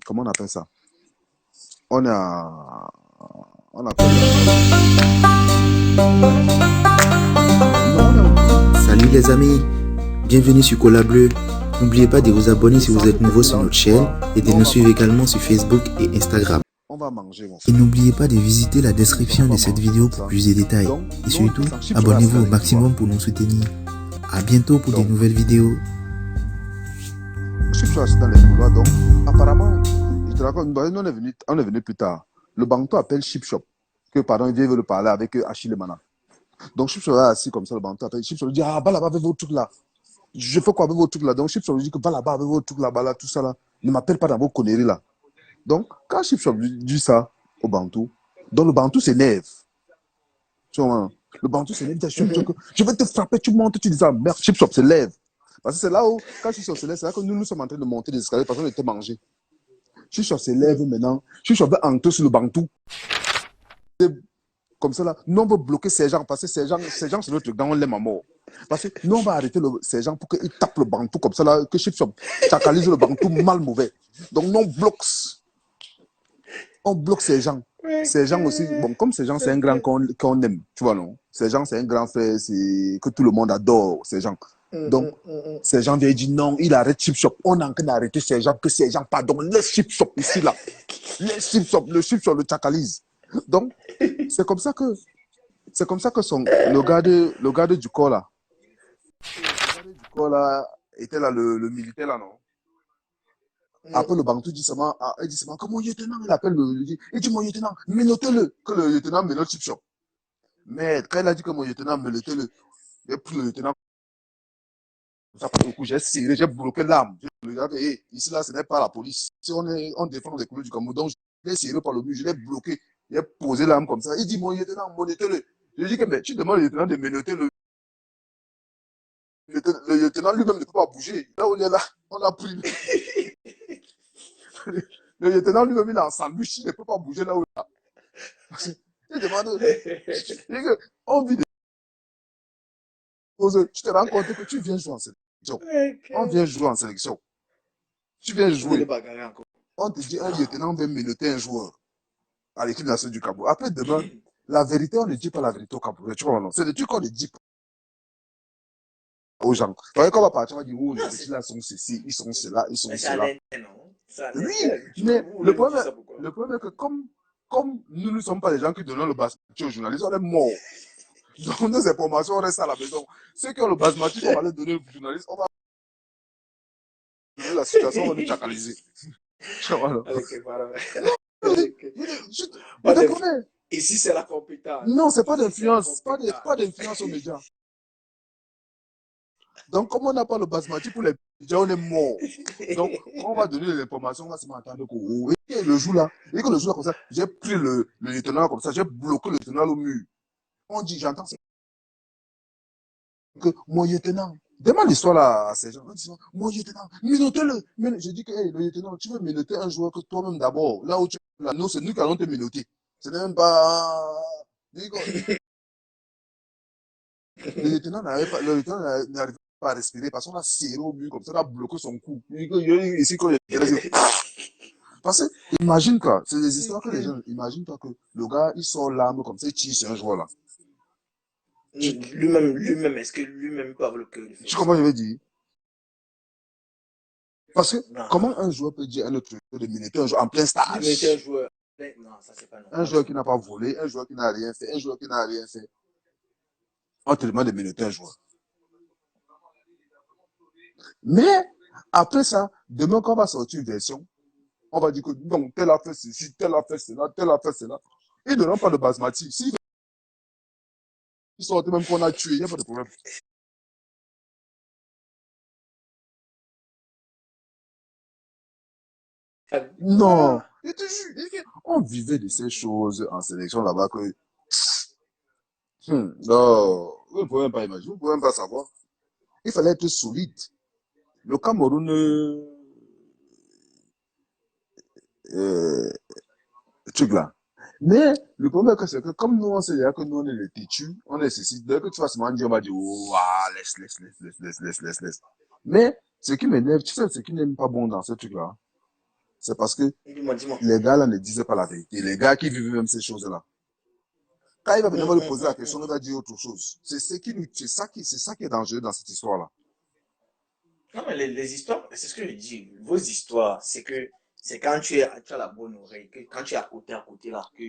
comment on appelle ça? On a, on appelle, Salut les amis, bienvenue sur Cola Bleu. N'oubliez pas de vous abonner si vous êtes nouveau sur notre chaîne et de nous suivre également sur Facebook et Instagram. on va manger, mon Et frère. n'oubliez pas de visiter la description de cette vidéo pour plus de détails. Et surtout, abonnez-vous au maximum pour nous soutenir. À bientôt pour de nouvelles vidéos. Je suis assis dans les couloirs, donc apparemment, je te raconte, on est venu plus tard. Le banto appelle Chip Shop, que pardon, il vient le parler avec Achille Mana. Donc Chip Shop est assis comme ça, le banto appelle Chip Shop, lui dit, ah, va là-bas avec vos trucs là. Je fais quoi avec vos trucs là? Donc Chip Shop lui dit que va là-bas avec vos trucs là-bas, là, tout ça là. Ne m'appelle pas dans vos conneries là. Donc, quand Chip Shop lui dit ça au bantou, donc le bantou s'énerve. Tu vois, le bantou s'énerve, il dit, je vais te frapper, tu montes, tu dis ça, merde, Chip Shop se lève. Parce que c'est là où, quand Chip Shop se lève, c'est là que nous sommes en train de monter des escaliers parce qu'on était mangé. Chip Shop se lève maintenant, Chip Shop va entrer sur le bantou. Comme ça là, nous on veut bloquer ces gens parce que ces gens c'est notre truc, on l'aime à mort. Parce que nous on va arrêter ces gens pour qu'ils tapent le bantou comme ça là, que Chip Shop chakalise le bantou mal mauvais. Donc nous on bloque ces gens. Ces gens aussi, bon, comme ces gens, c'est un grand qu'on aime, tu vois, non? Ces gens, c'est un grand frère, c'est que tout le monde adore, ces gens. Donc, ces gens viennent dire non, il arrête Chip Shop. On est en train d'arrêter ces gens, que ces gens, pardon, laisse Chip Shop ici, là. Laisse Chip Shop, le Chip Shop le chakalise. Donc, c'est comme ça que le gars du corps, là, était là, le militaire, là, non? Après, le bantou dit seulement, il dit seulement, que mon lieutenant, il appelle il dit, mon lieutenant, menotez-le, que le lieutenant menote Chip Shop. Mais quand il a dit que mon lieutenant menotez-le, j'ai pris le lieutenant, ça passe au coup, j'ai serré, j'ai bloqué l'arme. Je regarde, ici, là, ce n'est pas la police. Si on défend les couleurs du Cameroun, donc je l'ai serré par le mur, je l'ai bloqué, j'ai posé l'arme comme ça. Il dit, mon lieutenant, menotez-le. Je lui dis que, mais tu demandes au lieutenant de menoter le lieutenant lui-même ne peut pas bouger. Là, on est là, on a pris. Le lieutenant lui-même, il est en sandwich, il ne peut pas bouger là où il est. Il demande, on vit des choses, tu te rends compte que tu viens jouer en sélection. On vient jouer en sélection. Tu viens jouer. On te dit, un lieutenant vient menotter un joueur à l'équipe nationale du Cameroun. Après, demain, la vérité, on ne dit pas la vérité au Cameroun. Tu vois, non? C'est le truc qu'on ne dit pas aux gens. Quand on va partir, on va dire, oh, les petits là sont ceci, ils sont cela, ils sont cela. Oui, mais le problème est que comme nous ne sommes pas les gens qui donnent le basmati aux journalistes, on est morts. Donc nos informations restent à la maison. Ceux qui ont le basmati, on va les donner aux journalistes, on va donner la situation, on va nous chacaliser. Ici, c'est la compétence. Non, c'est pas d'influence, pas d'influence aux médias. Donc, comme on n'a pas le basmati pour les médias, on est mort. Donc, quand on va donner l'information, on va se m'attendre qu'au et le jour là, comme ça, j'ai pris le lieutenant comme ça, j'ai bloqué le lieutenant au mur. On dit, j'entends que mon lieutenant, demande l'histoire là à ces gens. On dit, mon lieutenant, minotez-le. Je dis que hey, le lieutenant, tu veux minoter un joueur que toi-même d'abord. Là où tu es là, nous, c'est nous qui allons te minoter. Ce n'est même pas. Le lieutenant n'arrive pas à respirer parce qu'on a serré au mur comme ça, on a bloqué son cou. Ici, quand parce que, imagine quoi, c'est des histoires que les gens, imagine toi que le gars, il sort l'arme comme ça, il tire sur un joueur là. Lui-même, est-ce que lui-même peut avoir le cœur de faire Tu comprends, je veux dire? Parce que, non. Comment un joueur peut dire à un autre joueur de militer un joueur en plein stage? Un joueur. Non, ça c'est pas normal. Un joueur qui n'a pas volé, un joueur qui n'a rien fait, un joueur qui n'a rien fait. On te demande de militer un joueur. Mais, après ça, demain, quand on va sortir une version, on va dire que donc, tel a fait ceci, tel a fait cela, tel a fait cela. Ils ne donnent pas de basmati. S'ils sortent même qu'on a tué, il n'y a pas de problème. Non, je te jure, on vivait de ces choses en sélection là-bas que. Non, vous ne pouvez même pas imaginer, vous ne pouvez même pas savoir. Il fallait être solide. Le Cameroun, truc là. Mais le problème, c'est que comme nous, on sait déjà que nous, on est les têtus, on est ceci. Dès que tu vas se manger, on va dire, oh, laisse. Mais ce qui m'énerve, tu sais, ce qui n'est pas bon dans ce truc-là, C'est parce que Dis-moi, dis-moi. les gars là ne disaient pas la vérité. Les gars qui vivaient même ces choses-là. Quand il va venir me poser la question, il va dire autre chose. C'est ça qui est dangereux dans cette histoire-là. Non, mais les histoires, c'est ce que je dis. Vos histoires, c'est quand tu as la bonne oreille, que quand tu es à côté là, que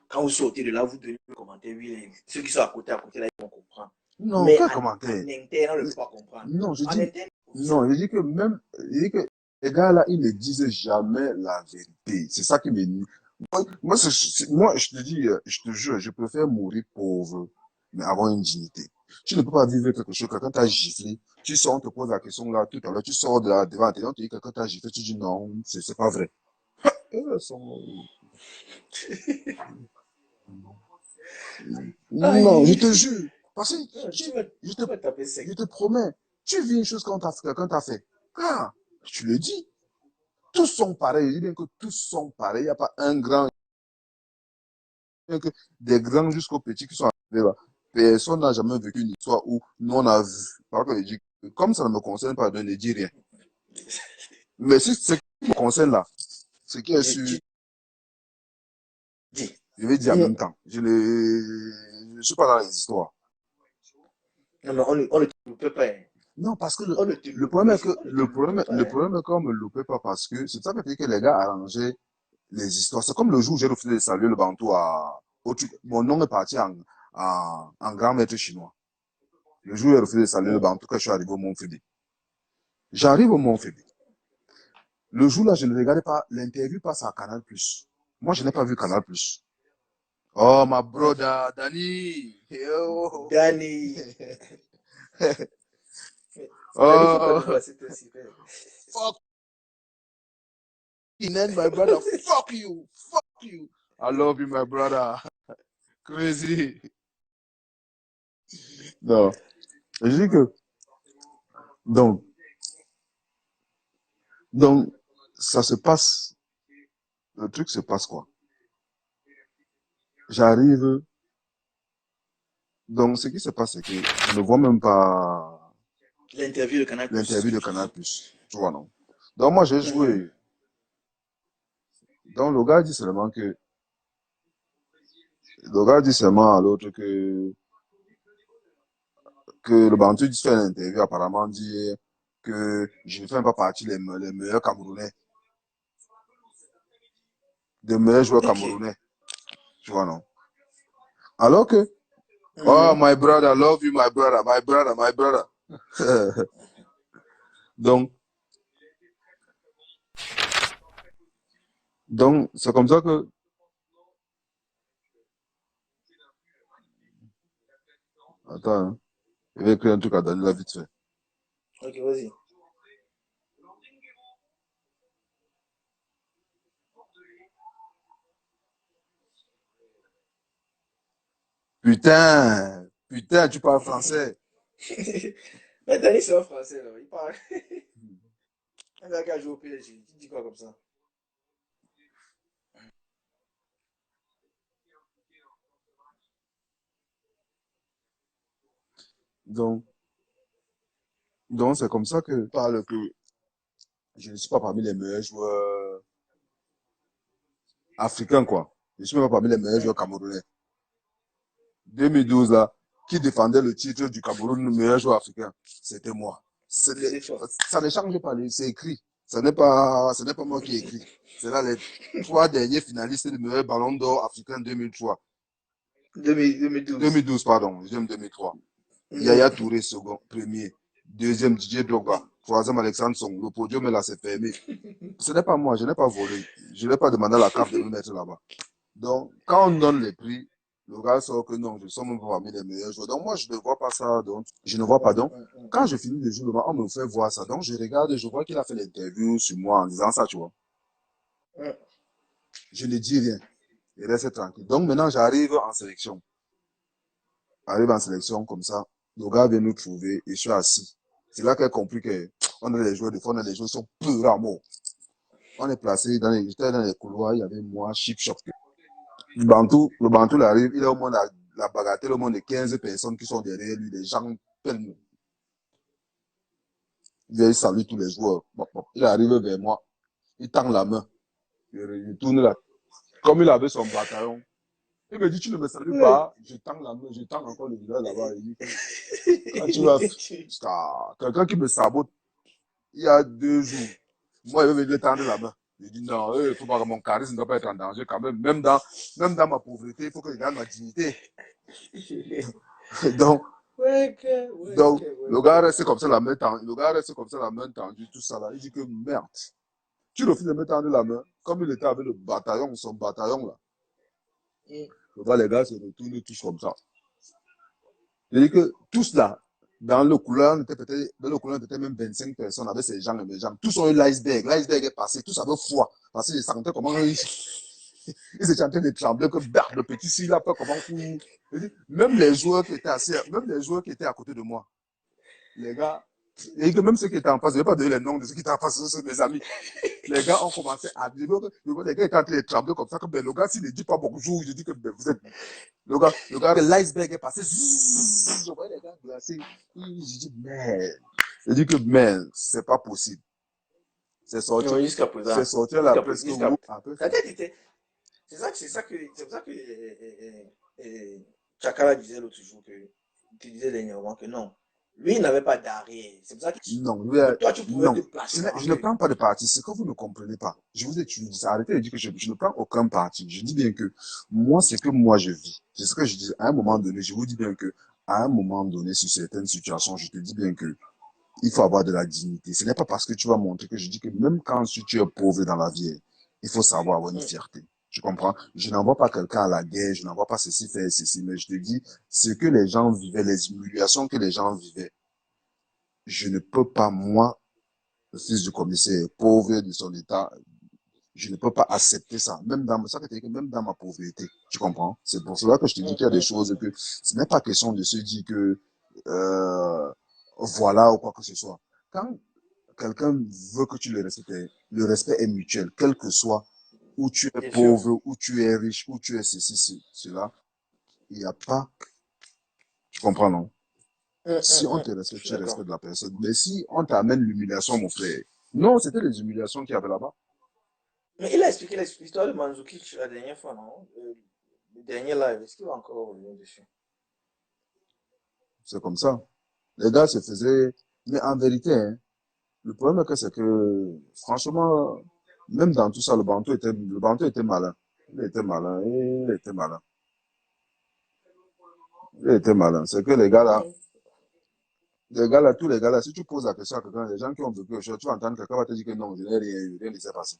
quand vous sortez de là, vous donnez le commentaire, oui, ceux qui sont à côté là, ils vont comprendre. Non, Mais quel en commentaire? interne, on ne peut pas comprendre. Non, En interne, non, je dis que les gars là, ils ne disent jamais la vérité. C'est ça qui me nuit. Moi, je te dis, je te jure, je préfère mourir pauvre, mais avoir une dignité. Tu ne peux pas vivre quelque chose, quelqu'un t'a giflé, tu sors, on te pose la question là, tout à l'heure, tu sors de là, devant la télé, on te dit quelqu'un t'a giflé, tu dis non, c'est pas vrai. Eux sont... Non, je aïe, te jure. Parce que tu tu- vas, je te, tu vas taper je sec. te promets, tu vis une chose quand quelqu'un t'a fait. Ah, tu le dis. Tous sont pareils. Je dis bien que tous sont pareils. Il n'y a pas un grand, que des grands jusqu'aux petits qui sont arrivés là. Personne n'a jamais vécu une histoire où nous on a vu. Par contre, je dis que comme ça ne me concerne pas, je ne dis rien. Mais si ce qui me concerne là, ce qui est sûr, Tu dis, je vais dire en dis-moi. même temps. Je ne suis pas dans les histoires. Non, mais on ne te peut pas. Hein. Non, parce que On ne te le loupe, problème est que on ne te loupe pas. le Hein. problème est qu'on me loupait pas parce que c'est ça qui fait que les gars arrangeaient les histoires. C'est comme le jour où j'ai refusé de saluer le Bantou mon nom est parti en grand maître chinois. Le jour où j'ai refusé de saluer le Bantou quand je suis arrivé au Mont Fédé. J'arrive au Mont Fédé. Le jour là, je ne regardais pas, l'interview passe à Canal+. Moi, je n'ai pas vu Canal+. Oh, my brother, Danny. Yo. Danny. Danny, faut pas Oh, dépasser toi aussi. fuck my brother. Fuck you. Fuck you. I love you, my brother. Crazy. Non. Je dis que, donc, donc, ça se passe, le truc se passe quoi? J'arrive, donc ce qui se passe, c'est que je ne vois même pas L'interview de Canal+. l'interview de Canal+. Tu vois, non? Donc moi, j'ai joué. Donc le gars dit seulement à l'autre que le Bantu fait une interview, apparemment dit que je ne fais pas partie les meilleurs Camerounais, des meilleurs joueurs Ok. camerounais. Tu vois, non? Alors que, oh, Mhm. my brother, love you, my brother, my brother, my brother. Donc, donc, c'est comme ça que, attends, hein, je vais écrire un truc à Daniela vite fait. Ok, vas-y. Putain, putain, tu parles français. Mais Danny, c'est un français, là. Il parle. Un gars qui a joué au PSG. Tu dis quoi comme ça? Donc, donc c'est comme ça que je parle que je ne suis pas parmi les meilleurs joueurs africains, quoi. Je ne suis même pas parmi les meilleurs joueurs camerounais. 2012, là, qui défendait le titre du Cameroun, le meilleur joueur africain, c'était moi. C'est toi. Ça ne change pas, c'est écrit. Ce n'est pas moi qui ai écrit. C'est là les 3 derniers finalistes du meilleur ballon d'or africain 2003. 2012. 2012, pardon, deuxième 2003. Yaya Mhm. Touré, second, premier. Deuxième, Didier Drogba. Troisième, Alexandre Song. Le podium est là, c'est fermé. Ce n'est pas moi, je n'ai pas volé. Je n'ai pas demandé à la CAF de me mettre là-bas. Donc, quand on donne les prix, le gars sort que non, je suis même pas parmi les meilleurs joueurs. Donc, moi, je ne vois pas ça. Donc, je ne vois pas. Donc, quand je finis le jeu, on me fait voir ça. Donc, je regarde et je vois qu'il a fait l'interview sur moi en disant ça, tu vois. Je ne dis rien. Il reste tranquille. Donc, maintenant, j'arrive en sélection. Arrive en sélection comme ça. Le gars vient nous trouver et je suis assis. C'est là qu'elle a compris que on a des joueurs, des fois, on a des joueurs qui sont peu à mort. On est placé j'étais dans les couloirs, il y avait moi, Chip Shop. Le Bantou, il arrive, il a au moins la bagatelle, au moins de 15 personnes qui sont derrière lui, des gens pleins. Il salue tous les joueurs. Bon, bon. Il arrive vers moi. Il tend la main. Il tourne là. Comme il avait son bataillon. Il me dit, tu ne me salues pas. Je tends la main, je tends encore le village là-bas. Il dit que quand tu vas. Quelqu'un qui me sabote il y a 2 jours, moi, il veut venir tendre la main. Je dis non, il ne faut pas que mon charisme ne doit pas être en danger quand même. Même dans ma pauvreté, il faut que je garde ma dignité. Donc, le gars reste comme ça la main tendue. Le gars reste comme ça la main tendue, tout ça là. Il dit que merde. Tu refuses de me tendre la main, comme il était avec le bataillon, son bataillon là. Les gars se retournent tous comme ça. C'est-à-dire que tous là, dans le couloir, on était même 25 personnes avec ces gens et mes gens. Tous ont eu l'iceberg. L'iceberg est passé, tous avaient froid. Parce qu'ils sentaient comment ils étaient en train de trembler, que le petit s'il a peur, comment même les joueurs qui étaient assis, même les joueurs qui étaient à côté de moi, les gars, et que même ceux qui étaient en face, je ne vais pas donner les noms de ceux qui étaient en face, ce sont mes amis. Les gars ont commencé à dire, les gars étaient en train de trembler comme ça, que le gars, s'il ne dit pas bonjour, je dis que vous êtes. Le gars, l'iceberg est passé. Je vois les gars glacés. Je dis, merde. Je dis que, merde, c'est pas possible. C'est sorti. Non, jusqu'à présent. C'est sorti là presque. C'est ça que Chakala disait l'autre jour, tu disais dernièrement que non. Lui, il n'avait pas d'arrière. C'est pour ça que non, toi, tu pouvais te placer. Je ne prends pas de parti. C'est que vous ne comprenez pas. Je vous ai dit ça. Arrêtez de dire que je ne prends aucun parti. Je dis bien que moi, c'est que moi, je vis. C'est ce que je dis. À un moment donné, je vous dis bien que à un moment donné, sur certaines situations, je te dis bien que il faut avoir de la dignité. Ce n'est pas parce que tu vas montrer que je dis que même quand tu es pauvre dans la vie, il faut savoir avoir une fierté. Tu comprends? Je n'envoie pas quelqu'un à la guerre, je n'envoie pas ceci, faire ceci, mais je te dis, ce que les gens vivaient, les humiliations que les gens vivaient, je ne peux pas, moi, le fils du commissaire, pauvre de son état, je ne peux pas accepter ça, même dans ma pauvreté. Tu comprends? C'est pour cela que je te dis qu'il y a des choses que ce n'est pas question de se dire que voilà ou quoi que ce soit. Quand quelqu'un veut que tu le respect est mutuel, quel que soit où tu es pauvre, où tu es riche, où tu es ceci, cela, il n'y a pas. Tu comprends, non? Si on te respecte, tu respectes la personne. Mais si on t'amène l'humiliation, mon frère, non, c'était les humiliations qu'il y avait là-bas. Mais il a expliqué l'histoire de Mandzukic la dernière fois, non? Le dernier live, est-ce qu'il va encore revenir dessus? C'est comme ça. Les gars se faisaient. Mais en vérité, hein, le problème c'est que, franchement, même dans tout ça, le Bantou était malin. Il était malin, il était malin. Il était malin. C'est que les gars là, tous les gars là, si tu poses la question à quelqu'un, les gens qui ont vécu quelque chose, tu vas entendre quelqu'un va te dire que non, je n'ai rien eu, rien ne s'est passé.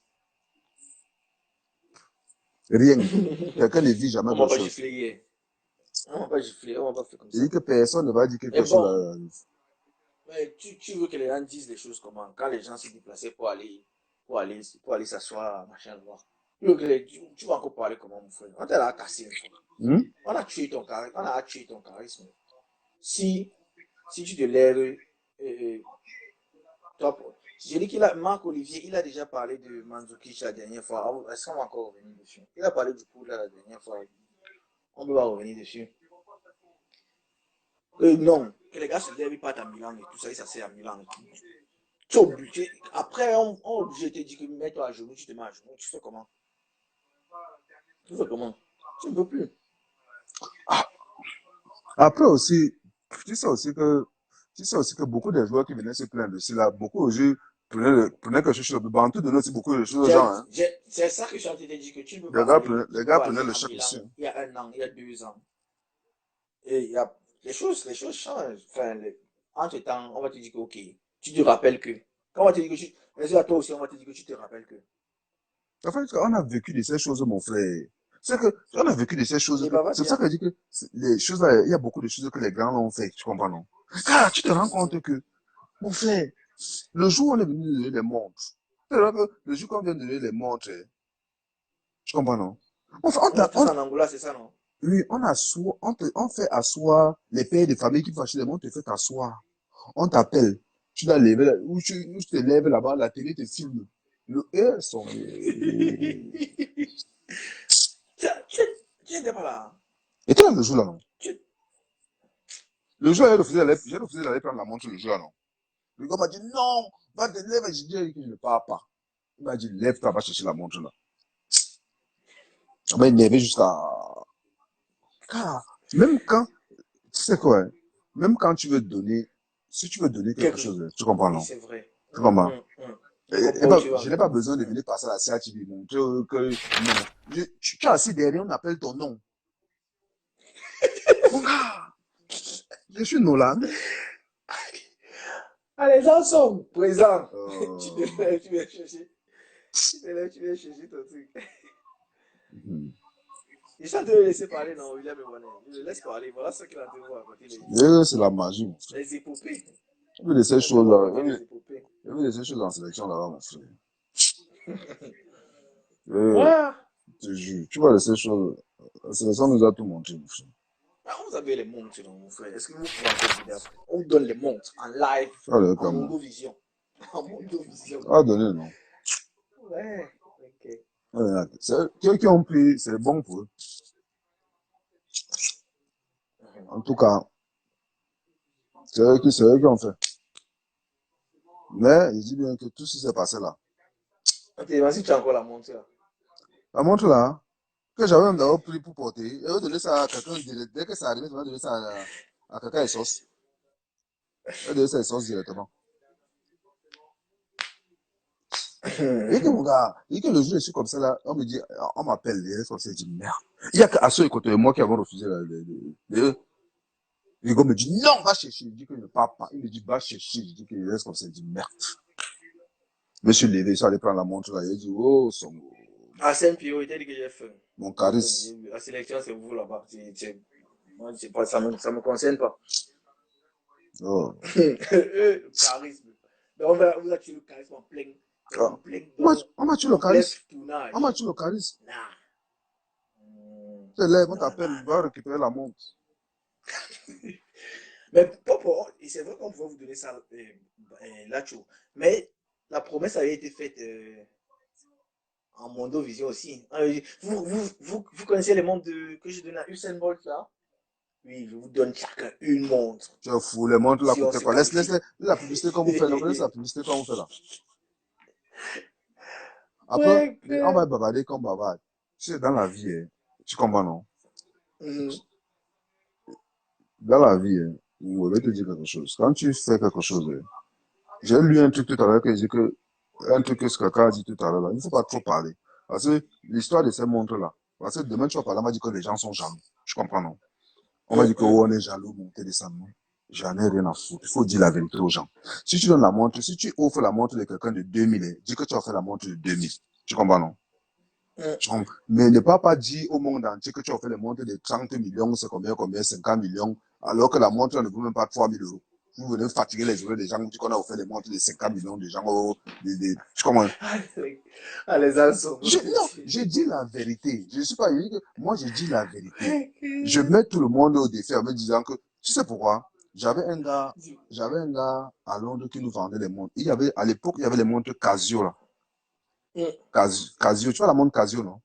Rien. Quelqu'un ne vit jamais On quelque m'a pas chose. giflé hier. On m'a pas giflé, on m'a pas fait comme Il ça. dit que personne ne va dire quelque Mais chose. bon, mais tu veux que les gens disent les choses comment? Quand les gens se déplaçaient pour aller s'asseoir, machin, voir. Tu vas encore parler comment, mon frère? On t'a là cassé une fois. On a tué ton charisme. On a tué ton charisme. Si tu te lèves, toi, j'ai dit Marc Olivier, il a déjà parlé de Mandzukic la dernière fois. Est-ce qu'on va encore revenir dessus? Il a parlé du coup là la dernière fois. On peut pas revenir dessus. Non, que les gars se lèvent, ils partent à Milan et tout ça, ils s'asseyent à Milan. Tu es obligé. Après, on est obligé de te dire que mets-toi à genoux, tu te mets à genoux. Tu fais comment? Tu fais comment? Tu ne peux plus. Après aussi, tu sais aussi que beaucoup de joueurs qui venaient se plaindre de cela, beaucoup aussi prenaient quelque chose de Bantou donner aussi beaucoup de choses aux gens. Hein. C'est ça que je suis en train de te dire que tu ne peux Les pas gars aller. les gars prenaient le chèque aussi. Il y a 1 an, il y a 2 ans. Et il y a les choses changent. Enfin, entre-temps, on va te dire que, ok, tu te rappelles que. Quand on va te dire que tu. Mais à toi aussi, on va te dire que tu te rappelles que. En fait, on a vécu de ces choses, mon frère. C'est que, on a vécu de ces choses. C'est pour ça que je dis que les choses là, il y a beaucoup de choses que les grands ont fait. Tu comprends, non? Car tu te rends compte que, mon frère, le jour où on est venu donner les montres, le jour qu'on vient de donner les montres, tu comprends, non? En Angola, c'est ça, non? Oui, on fait asseoir les pères de famille qui font acheter les montres, te fait asseoir. On t'appelle. Tu dois lever, ou tu te lèves là-bas, la télé te filme. Le heure sont. Tu n'étais pas là. Et toi, le jour là, non? Le jour, j'ai refusé d'aller prendre la montre le jour là, non? Le gars m'a dit non, va te lever. J'ai dit que je ne pars pas. Il m'a dit, lève-toi, va chercher la montre là. Ça m'a énervé jusqu'à. Même quand, tu sais quoi, hein, même quand tu veux donner, si tu veux donner quelque Quelque chose, chose. tu comprends, Oui, non? c'est vrai. Tu comprends? Je comprends où tu vas Je n'ai avec. pas besoin de venir passer à la CATV, montrer que non. Tu es assis derrière, on appelle ton nom. Mon gars, je suis Nolan. Allez, les gens sont présents. Tu te Euh, lèves, tu viens chercher. Tu te lèves, tu viens chercher ton truc. hmm. Je suis en train de le laisser parler, non, William Ewanet. Je le laisse parler. Voilà ce qu'il a de voir à côté C'est la magie, mon frère. les épopées. Il y avait de ces Il a de voir à côté choses-là. les épopées. Il y avait de ces choses en sélection là-bas, mon frère. Ouais. Je te jure. Tu vois de ces choses. La sélection nous a tout montré, mon frère. Ah, vous avez les montres, non, mon frère. Est-ce que vous pouvez en faire vidéo après? On vous donne les montres en live, Ah, le en Cameroun. Mondovision. En Mondovision. Ah, donné, non. Ouais. Ok. Ceux qui ont pris, c'est bon pour eux. En tout cas, c'est eux qui ont fait. Mais, je dis bien que tout ce qui s'est passé là. Ok, vas-y, tu as encore la montre là. La montre là, hein, que j'avais même d'abord pris pour porter, et eux donner ça à quelqu'un, dès que ça arrive, tu vas donner ça à quelqu'un et sauce. Eux donner ça et sauce directement. Et que mon gars, et que le jour je suis comme ça là, on me dit, on m'appelle, les responsables, je dis merde. Il y a qu'à ceux côté de moi qui avons refusé là, les gars me dit non, va chercher. Je dis que je ne pars pas. Il me dit va chercher. Je dis que les responsables, je dis merde. Je me suis levé, je suis allé prendre la montre là, il dit oh, son, À Saint-Pierre, il t'a dit que j'ai faim. mon charisme. La sélection, c'est vous là-bas. Moi, c'est pas, ça me concerne pas. Oh. Le charisme. Mais on va tuer le charisme en plein, Ah. en plein, On m'a tué le en plein charisme. tournage. On m'a tué le charisme. Nah. Tu te lèves, on t'appelle, va récupérer la montre. Mais Popo, c'est vrai qu'on pouvait vous donner ça là, mais la promesse avait été faite en Mondovision aussi. Vous connaissez les montres que je donne à Usain Bolt là? Oui, je vous donne chacun une montre. Tu es fou, les montres là Si on coûtaient se quoi? Laisse qualifie. la publicité qu'on vous fait. Donc, laisse la publicité qu'on vous fait là. Après, Ouais, on va bavarder comme bavard. Tu sais, dans la vie, hein, tu comprends, non? Dans la vie, hein, je vais te dire quelque chose. Quand tu fais quelque chose, hein, j'ai lu un truc tout à l'heure qui dit que, un truc que ce quelqu'un a dit tout à l'heure, là, il ne faut pas trop parler. Parce que l'histoire de ces montres-là, parce que demain tu vas parler, on m'a dit que les gens sont jaloux. Je comprends, non? On m'a dit que oh, on est jaloux, monter, descendre. Non. J'en ai rien à foutre. Il faut dire la vérité aux gens. Si tu donnes la montre, si tu offres la montre de quelqu'un de 2000, hein, dis que tu as fait la montre de 2000. Tu comprends, non? Mais ne pas dire au monde entier que tu as fait les montres de 30 millions, c'est combien, 50 millions, alors que la montre ne vaut même pas 3 000 euros. Vous venez fatiguer les oreilles des gens, vous dites qu'on a offert les montres de 50 millions de gens. Tu comprends? Ah, les assauts. Non, je dis la vérité. Je ne suis pas unique. Moi, je dis la vérité. Je mets tout le monde au défi en me disant que, tu sais pourquoi? J'avais un gars à Londres qui nous vendait les montres. À l'époque, il y avait les montres Casio, là. Casio, tu vois la montre Casio, non?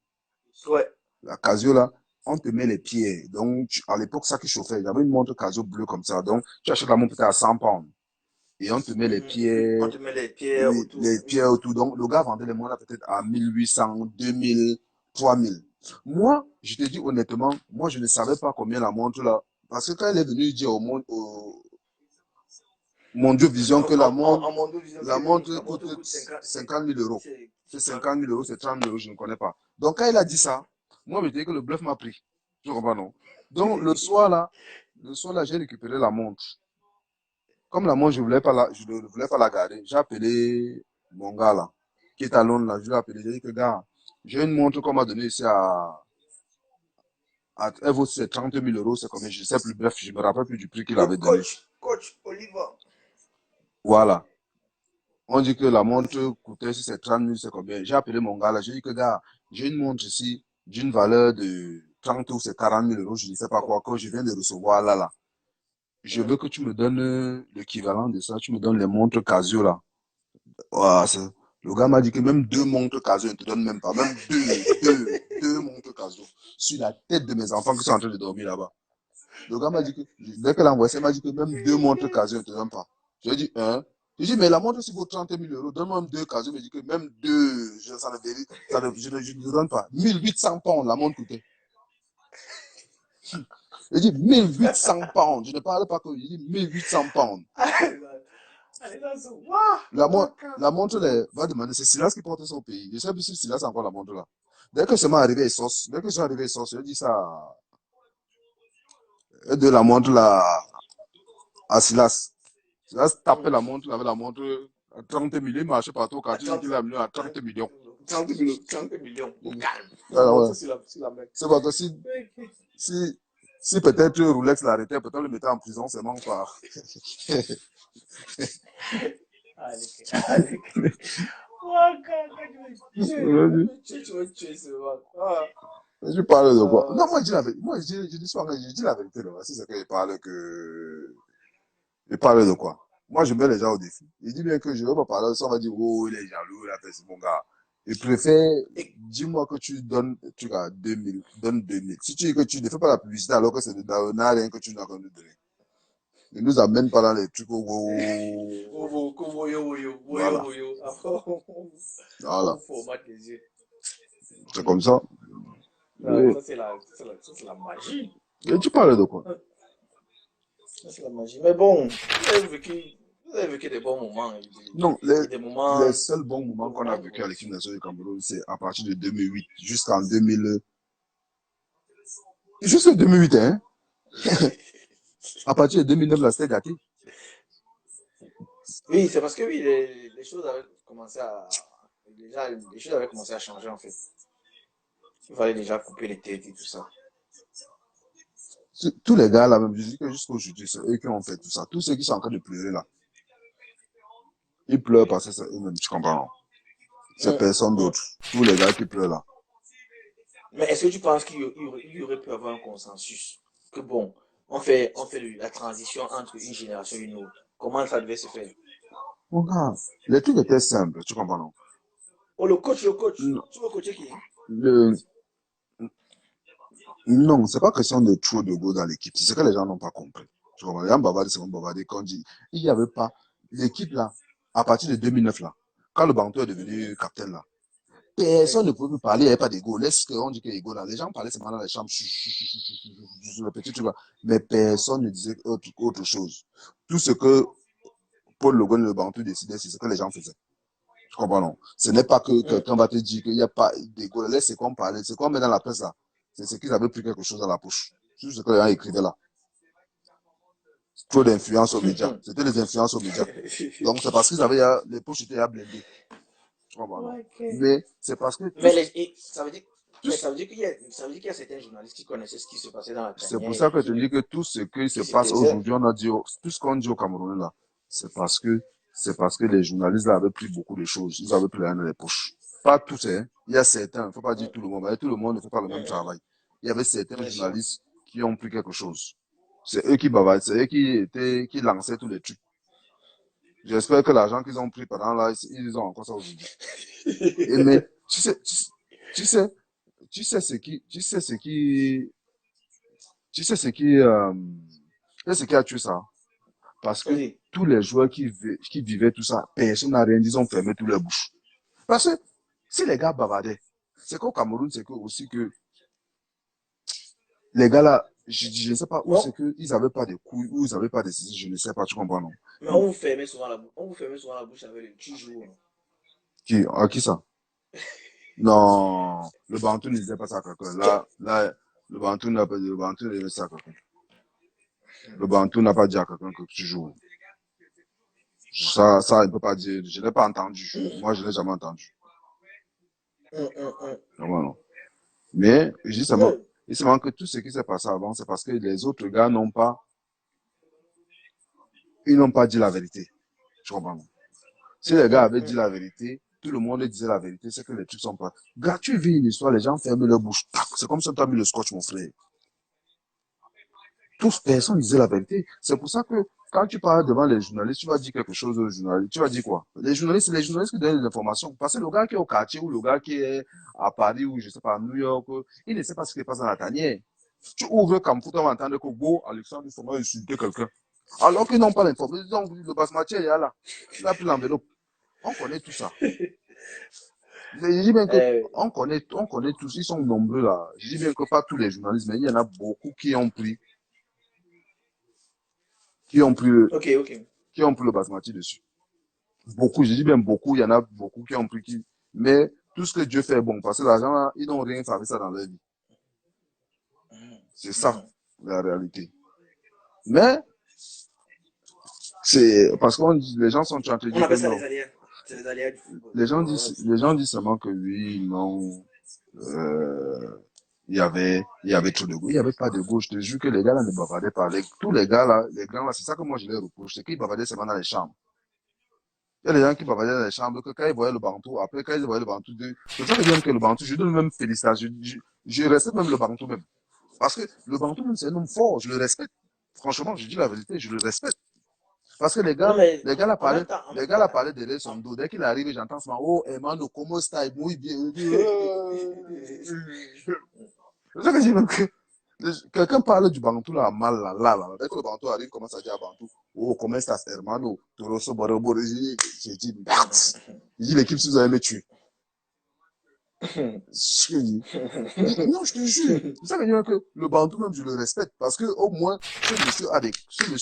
Ouais. La Casio, là, on te met les pieds. Donc, à l'époque, ça qui chauffait. J'avais une montre Casio bleue comme ça. Donc, tu achètes la montre peut-être à 100 pounds. Et on te met les pieds. On te met les pieds autour. Les pieds autour. Donc, le gars vendait les montres peut-être à 1800, 2000, 3000. Moi, je te dis honnêtement, moi, je ne savais pas combien la montre, là. Parce que quand elle est venue dire au monde, au Mondio Vision que la montre coûte 50 000 euros. C'est 50 000 euros, c'est 30 000 euros, je ne connais pas. Donc, quand il a dit ça, moi, je me disais que le bluff m'a pris. Je comprends, non? Donc, le soir, là, j'ai récupéré la montre. Comme la montre, je ne voulais pas la garder. J'ai appelé mon gars, là, qui est à Londres, là. Je lui ai appelé, j'ai dit que, gars, j'ai une montre qu'on m'a donnée ici elle vaut 30 000 euros, c'est combien? Je ne sais plus, bref, je ne me rappelle plus du prix qu'il avait donné. Coach Oliver. Voilà. On dit que la montre coûtait, si c'est 30 000, c'est combien? J'ai appelé mon gars là, j'ai dit que gars, j'ai une montre ici d'une valeur de 30 ou c'est 40 000 euros, je ne sais pas quoi, que je viens de recevoir là. Je veux que tu me donnes l'équivalent de ça, tu me donnes les montres Casio là. Wow, le gars m'a dit que même 2 montres Casio, il ne te donne même pas, même deux montres Casio sur la tête de mes enfants qui sont en train de dormir là-bas. Le gars m'a dit que, dès qu'elle a envoyé ça, il m'a dit que même 2 montres Casio, il ne te donne pas. J'ai dit, Je dis, mais la montre, si vaut 30 000 euros, donne-moi même deux cas. Je me dis que même deux, je ne donne pas. 1800 pounds, la montre coûtait. Je dis 1800 pounds. Je ne parle pas que je dis 1800 pounds. La montre va demander, c'est Silas qui porte son pays. Je sais plus si Silas a encore la montre là. Dès que je suis arrivé à Sauce, je dis ça de la montre là à Silas. Silas tapait la montre, il avait la montre à 30 millions, il marchait partout au quartier, il a mis à 30 millions. 30 millions, 30 millions. Alors, ouais. C'est la même. C'est parce que si peut-être Rolex l'arrêtait, peut-être le mettait en prison, c'est non pas. Allez. Je parle de quoi? Non, moi, je dis souvent, je dis la vérité. Là. Si c'est que je parle que... Je parle de quoi? Moi, je mets les gens au défi. Il dit bien que je ne veux pas parler de ça, on va dire, oh, il est jaloux, il a fait, c'est mon gars. Je préfère, dis-moi que tu donnes, tu as 2000, donne 2000. Si tu dis que tu ne fais pas la publicité alors que c'est de n'a rien que tu n'as qu'à nous donner. Ne nous amène pas dans les trucs Voilà. C'est comme ça. Non, ça, c'est la magie. Et tu parles de quoi? Ça, c'est la magie. Mais bon, vous avez vécu des bons moments. Non, des moments... les seuls bons moments qu'on a vécu à l'équipe nationale du Cameroun, c'est à partir de 2008 jusqu'en 2000. Jusqu'en 2008, hein? À partir de 2009, là, c'était gâté. Oui, c'est parce que oui, les choses avaient commencé à... Déjà, les choses avaient commencé à changer, en fait. Il fallait déjà couper les têtes et tout ça. Tous les gars là, même, je dis que jusqu'aujourd'hui, c'est eux qui ont fait tout ça. Tous ceux qui sont en train de pleurer là, ils pleurent parce que c'est eux-mêmes, tu comprends? C'est personne d'autre. Tous les gars qui pleurent là. Mais est-ce que tu penses qu'il y aurait pu avoir un consensus? Que bon, on fait la transition entre une génération et une autre. Comment ça devait se faire? Mon gars, les trucs étaient simples, tu comprends? Non? Oh, le coach. Non. Tu veux coacher qui? Non, c'est pas question de trop de go dans l'équipe. C'est ce que les gens n'ont pas compris. Tu comprends? Les gens bavardent, c'est bavardé quand dit, il n'y avait pas l'équipe là, à partir de 2009 là, quand le Bantou est devenu capitaine là, personne ne pouvait plus parler, il n'y avait pas d'ego. Laisse qu'on dit qu'il y a ego là. Les gens parlaient seulement dans les chambres, sur le petit truc là, mais personne ne disait autre chose. Tout ce que Paul Logan et le Bantou décidaient, c'est ce que les gens faisaient. Tu comprends, non? Ce n'est pas que quelqu'un va te dire qu'il n'y a pas d'ego. Laisse ce qu'on parlait, ce qu'on met dans la presse là. C'est ce qu'ils avaient pris quelque chose dans la poche. C'est ce que les gens écrivaient là. Trop d'influence aux médias. C'était les influences aux médias. Donc c'est parce qu'ils avaient, les poches étaient à blender. Tu comprends, non? Mais c'est parce que... Mais ça veut dire qu'il y a certains journalistes qui connaissaient ce qui se passait dans la tanière. C'est pour ça que je te dis que tout ce qui se passe aujourd'hui, on a dit, tout ce qu'on dit au Cameroun là, c'est parce que les journalistes là avaient pris beaucoup de choses. Ils avaient pris rien dans les poches. Pas tous, hein. Il y a certains, il ne faut pas dire tout le monde, mais tout le monde ne fait pas le même travail. Il y avait certains journalistes qui ont pris quelque chose. C'est eux qui bavardent, c'est eux qui lançaient tous les trucs. J'espère que l'argent qu'ils ont pris pendant là, ils ont encore ça aujourd'hui. Mais tu sais ce qui a tué ça? Parce que tous les joueurs qui vivaient tout ça, personne n'a rien dit, ils ont fermé toutes leurs bouches. Parce que si les gars bavardaient, c'est qu'au Cameroun, c'est que aussi que les gars là, je ne sais pas où c'est qu'ils n'avaient pas de couilles, où ils n'avaient pas de ceci, je ne sais pas, tu comprends, non? Mais on vous fermait souvent la bouche avec le toujours. Qui ça? Non, le Bantou ne disait pas ça à quelqu'un. Là, le Bantou n'a pas dit ça à quelqu'un. Le Bantou n'a pas dit à quelqu'un que tu joues. Ça, il ne peut pas dire. Je ne l'ai pas entendu. Moi, je ne l'ai jamais entendu. Non. Mais, je dis seulement que tout ce qui s'est passé avant, c'est parce que les autres gars ils n'ont pas dit la vérité. Tu comprends? Si les gars avaient dit la vérité, tout le monde disait la vérité, c'est que les trucs sont pas. Gars, tu vis une histoire, les gens ferment leur bouche. C'est comme si tu as mis le scotch, mon frère. Personne disait la vérité. C'est pour ça que quand tu parles devant les journalistes, tu vas dire quelque chose aux journalistes. Tu vas dire quoi? Les journalistes qui donnent des informations. Parce que le gars qui est au quartier ou le gars qui est à Paris ou je sais pas, à New York, il ne sait pas ce qui se passe dans la tanière. Tu ouvres comme foot, on va entendre que Alexandre, il faut insulter quelqu'un. Alors qu'ils n'ont pas l'information. Donc, le Basmati est là. Il a pris l'enveloppe. On connaît tout ça. Je dis bien que Euh, on connaît tous, ils sont nombreux là. Je dis bien que pas tous les journalistes, mais il y en a beaucoup qui ont pris, le- ok, ok. qui ont pris le basmati dessus. Beaucoup, je dis bien beaucoup, il y en a beaucoup qui ont pris mais tout ce que Dieu fait est bon, parce que l'argent là, ils n'ont rien fait avec ça dans leur vie. C'est ça, Mhm. la réalité. Mais, c'est, parce que les gens sont en train de On dire que appelle ça les non. aléas. C'est les aléas du football. Les gens disent seulement que oui, non, euh, il y avait trop de goût. Il n'y avait pas de goût. Je te jure que les gars là ne bavardaient pas. Tous les gars là, les grands là, c'est ça que moi je les reproche. C'est qu'ils bavardaient seulement dans les chambres. Il y a des gens qui bavardaient dans les chambres, que quand ils voyaient le bantou, après quand ils voyaient le bantou, c'est ça que j'aime que le bantou, je donne même félicitations. Je respecte même le bantou même. Parce que le bantou même, c'est un homme fort. Je le respecte. Franchement, je dis la vérité, je le respecte. Parce que Non, mais les gars là en même parlaient, temps, en les même gars temps, là parlaient derrière son dos. Dès qu'il arrive, j'entends ça, oh, Emmanuel, comment style, muy bien. C'est ça que je dis même que quelqu'un parle du Bantou là, mal là. Dès que le Bantou arrive, commence à dire à Bantou, oh, comment estás, hermano? Toroso, Boroboro. J'ai dit, merde. Il dit, l'équipe, si vous allez me tuer. Ce que je dis. Non, je te jure. C'est ça que je dis que le Bantou même, je le respecte. Parce que, au moins, ce monsieur,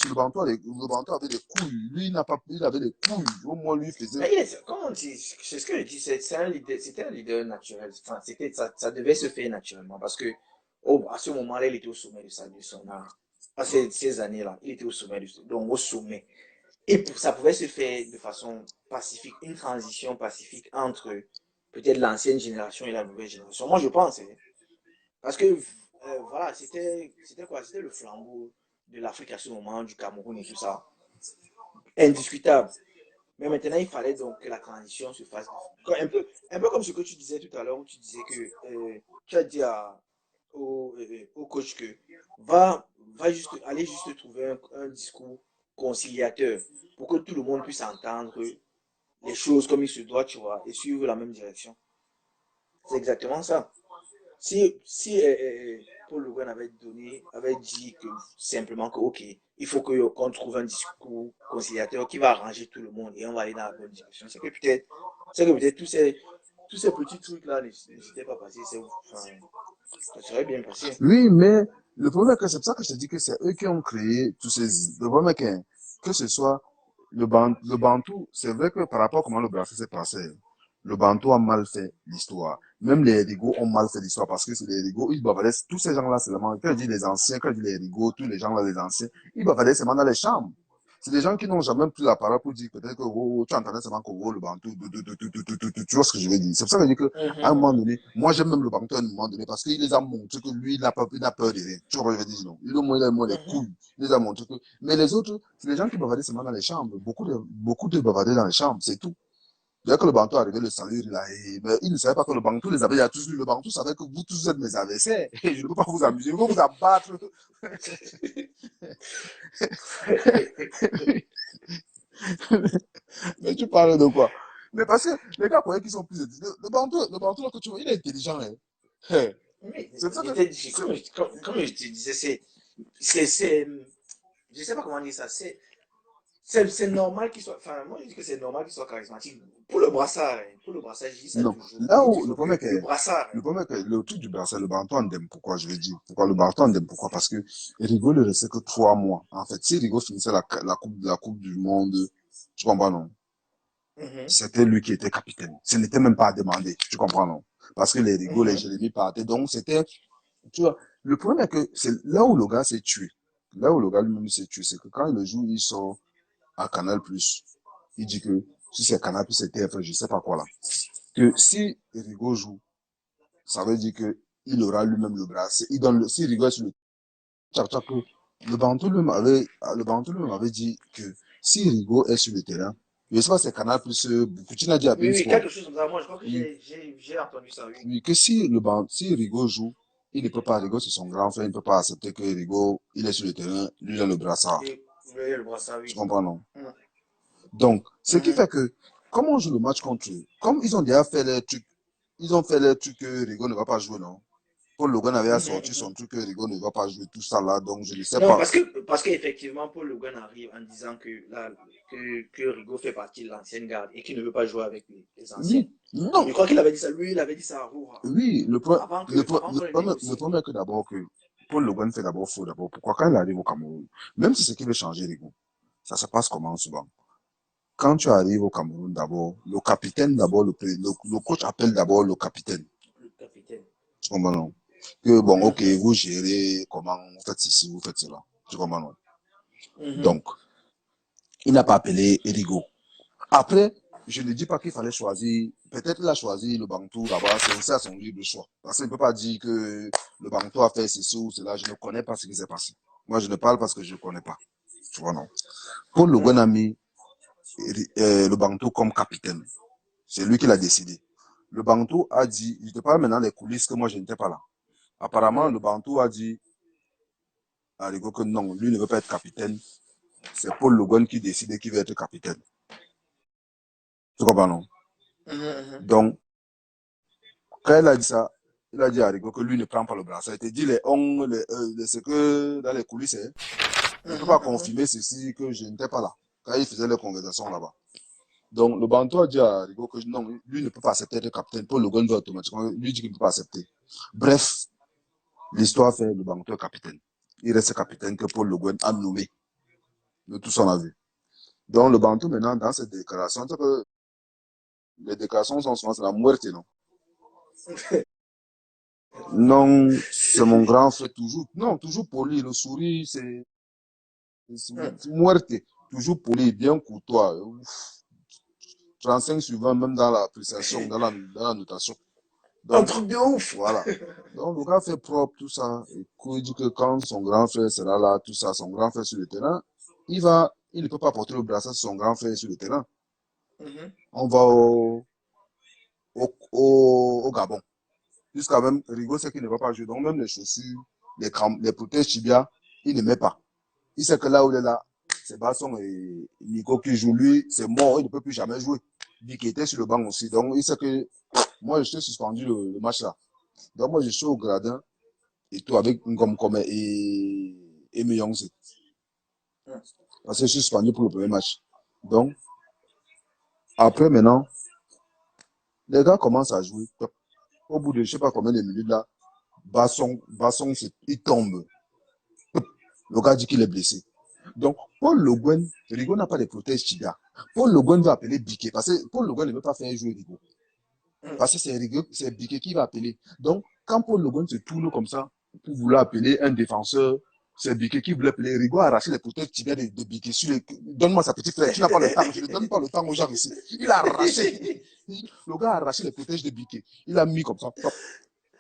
le Bantou avait des couilles. Lui, il avait des couilles. Au moins, lui, il faisait. mais comment on dit, c'est ce que je dis, c'était un leader naturel. Enfin, ça devait se faire naturellement parce que, à ce moment-là, il était au sommet de son art. À ces années-là, il était au sommet, donc au sommet. Et ça pouvait se faire de façon pacifique, une transition pacifique entre peut-être l'ancienne génération et la nouvelle génération. Moi, je pense, hein. Parce que, voilà, c'était quoi? C'était le flambeau de l'Afrique à ce moment, du Cameroun et tout ça. Indiscutable. Mais maintenant, il fallait donc que la transition se fasse. Un peu comme ce que tu disais tout à l'heure, où tu disais que tu as dit au coach que va juste, aller juste trouver un discours conciliateur pour que tout le monde puisse entendre les choses comme il se doit, tu vois, et suivre la même direction. C'est exactement ça. Si Paul Le Guen avait dit que simplement que, ok, il faut qu'on trouve un discours conciliateur qui va arranger tout le monde et on va aller dans la bonne direction, c'est que peut-être tous ces petits trucs-là n'étaient pas passés, enfin, ça serait bien passé. Oui, mais le problème est que c'est pour ça que je te dis que c'est eux qui ont créé tous ces. Le problème est que ce soit le Bantou, c'est vrai que par rapport à comment le Brassens s'est passé, le Bantou a mal fait l'histoire. Même les Rigots ont mal fait l'histoire parce que c'est les Rigots, ils bavardaient, tous ces gens-là, c'est vraiment, quand je dis les anciens, quand je dis les Rigots, tous les gens-là, les anciens, ils bavardaient seulement dans les chambres. C'est des gens qui n'ont jamais pris la parole pour dire peut-être que tu entendais seulement que le Bantou, tu vois ce que je veux dire. C'est pour ça que je dis que à un moment donné, moi j'aime même le Bantou à un moment donné parce qu'il les a montré que lui, il n'a peur de rien. Tu vois ce que je veux dire, non? Il a moins les couilles. Il les a montré que, mais les autres, c'est les gens qui bavardaient seulement dans les chambres. Beaucoup de bavardaient dans les chambres, c'est tout. Dès que le Bantou est arrivé, le salut, mais il ne savait pas que le Bantou les avait, il a tous lu le Bantou savait que vous tous êtes mes adversaires. Et je ne peux pas vous amuser, je ne peux pas vous abattre. Mais tu parles de quoi? Mais parce que les gars croyaient qu'ils sont plus intelligents. Le Bantou là que tu vois, il est intelligent. Hein. Hein. Mais C'est ça que. comme je te disais, je sais pas comment dire ça, c'est normal qu'il soit. Enfin, moi, je dis que c'est normal qu'il soit charismatique. Pour le brassard, je dis ça Non. toujours. Je Là dis où toujours que le brassard, le problème est que le truc du Barça, le Bantou en aime pourquoi, je vais dire. Pourquoi le Bantou en aime pourquoi? Parce que Rigo ne restait que 3 mois. En fait, si Rigo finissait la coupe du monde, tu comprends, non? mhm, C'était lui qui était capitaine. Ce n'était même pas à demander. Tu comprends, non? Parce que les Rigo, les mhm, Jérémy partaient. Donc, c'était, tu vois, le problème est que c'est là où le gars s'est tué. Là où le gars lui-même s'est tué, c'est que quand le jour il sort à Canal+, il dit que si c'est Canal+, c'est TF1, je sais pas quoi là. Que si Rigo joue, ça veut dire que il aura lui-même le bras. Il donne si Rigo est sur le que le Bantou lui-même avait dit que si Rigo est sur le terrain, je sais pas, c'est Canal+, Poutine a dit à oui, Bein oui, Sport, quelque chose comme ça. Moi, je crois que oui, j'ai entendu ça, oui. oui, que si Rigo joue, il ne peut pas, Rigo c'est son grand frère, il ne peut pas accepter que Rigo, il est sur le terrain, lui il a le brassard. Et le brassard, Tu oui. comprends, non? Mhm, Donc, ce qui mhm. fait que, comme on joue le match contre eux, comme ils ont déjà fait les trucs, ils ont fait les trucs que Rigo ne va pas jouer, non? Paul Logan avait sorti son truc que Rigo ne va pas jouer tout ça là, donc je ne sais Non, pas. parce qu'effectivement, Paul Logan arrive en disant que Rigo fait partie de l'ancienne garde et qu'il ne veut pas jouer avec les anciens. Oui, non. Je crois qu'il avait dit ça. Lui, il avait dit ça à Roura. Oui, Avant le négocie. premier est que d'abord que Paul Logan fait d'abord faux d'abord. Pourquoi quand il arrive au Cameroun, même si c'est qu'il veut changer Rigo, ça se passe comment souvent? Quand tu arrives au Cameroun d'abord, le capitaine d'abord, le coach appelle d'abord le capitaine. Le capitaine. Tu comprends non? Que bon, ok, vous gérez comment, vous faites ceci, vous faites cela. Tu comprends non? Donc, il n'a pas appelé Rigo. Après, je ne dis pas qu'il fallait choisir, peut-être qu'il a choisi le Bantou là-bas, c'est aussi à son libre choix. Parce qu'il ne peut pas dire que le Bantou a fait ceci ou cela, je ne connais pas ce qui s'est passé. Moi, je ne parle parce que je ne connais pas. Tu vois non? Paul Le Guen a mis le Bantou comme capitaine. C'est lui qui l'a décidé. Le Bantou a dit, je te parle maintenant des coulisses que moi je n'étais pas là. Apparemment, le Bantou a dit à Rigo que non, lui ne veut pas être capitaine. C'est Paul Le Guen qui décide qui veut être capitaine. Tu comprends non? Donc, quand il a dit ça, il a dit à Rigo que lui ne prend pas le bras. Ça a été dit ce que dans les coulisses, il ne peut pas confirmer ceci que je n'étais pas là. Quand il faisait les conversations là-bas. Donc, le Bantou a dit à Rigo que non, lui ne peut pas accepter être capitaine. Paul Le Guen doit automatiquement, lui dit qu'il ne peut pas accepter. Bref, l'histoire fait le Bantou est capitaine. Il reste capitaine que Paul Le Guen a nommé de tout son avis. Donc, le Bantou maintenant, dans cette déclaration, que les déclarations sont souvent la muerte, non? Non, c'est mon grand frère, toujours. Non, toujours poli. Le sourire, c'est muerte. Toujours poli, bien courtois. 35 sur 20, même dans l'appréciation, dans la notation. Donc, un truc de ouf. Voilà. Donc, le gars fait propre, tout ça. Et il dit que quand son grand frère sera là, tout ça, son grand frère sur le terrain, il ne peut pas porter le brassard sur son grand frère sur le terrain. On va au Gabon. Jusqu'à même, Rigo sait qu'il ne va pas jouer. Donc, même les chaussures, les protèges tibia, il ne met pas. Il sait que là où il est là, c'est Basson et Nico qui jouent. Lui, c'est mort, il ne peut plus jamais jouer. Lui qui était sur le banc aussi. Donc, il sait que moi, je suis suspendu le match là. Donc, moi, je suis au gradin et tout avec Ngom Kome et Meyongse. Parce que je suis suspendu pour le premier match. Donc, après, maintenant, les gars commencent à jouer. Au bout de je ne sais pas combien de minutes là, Basson, il tombe. Le gars dit qu'il est blessé. Donc, Paul Le Guen, Rigo n'a pas de protège tibia. Paul Le Guen va appeler Biquet. Parce que Paul Le Guen ne veut pas faire jouer Rigo. Parce que c'est Biquet qui va appeler. Donc, quand Paul Le Guen se tourne comme ça, pour vouloir appeler un défenseur, c'est Biquet qui voulait appeler. Rigo a arraché les protèges tibia de Biquet. Donne-moi sa petite flèche. Tu n'as pas le temps. Je ne donne pas le temps aux gens ici. Il a arraché. Le gars a arraché les protèges de Biquet. Il a mis comme ça.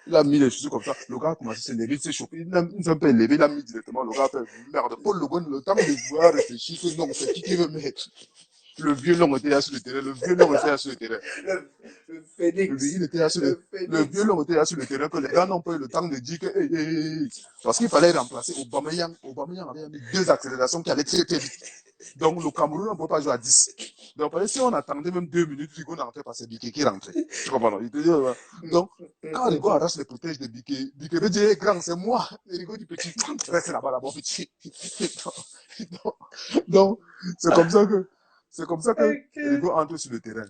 Il a mis les chaussures comme ça. Le gars a commencé à se lever, il s'est chauffé. Il ne s'est pas levé, il a mis directement. Le gars a fait merde. Paul Le Guen, le temps de voir réfléchir que non, c'est qui veut mettre. Le vieux long était là sur le terrain. Le vieux long était là sur le terrain. Le Phoenix. Il était là sur le vieux long était là sur le terrain que les gars n'ont pas eu le temps de dire que. Parce qu'il fallait remplacer Aubameyang. Aubameyang avait mis 2 accélérations qui allaient très très vite. Donc le Cameroun, on ne peut pas jouer à 10. Donc si on attendait même 2 minutes, Rigo n'entrait pas, c'est Biquet qui rentrait. Tu comprends? Donc, quand Rigo arrache les protèges de Biquet, Biquet veut dire, grand, c'est moi. Et Rigo dit, petit, reste là-bas, là-bas, petit. Donc, c'est comme ça que Rigo entre sur le terrain.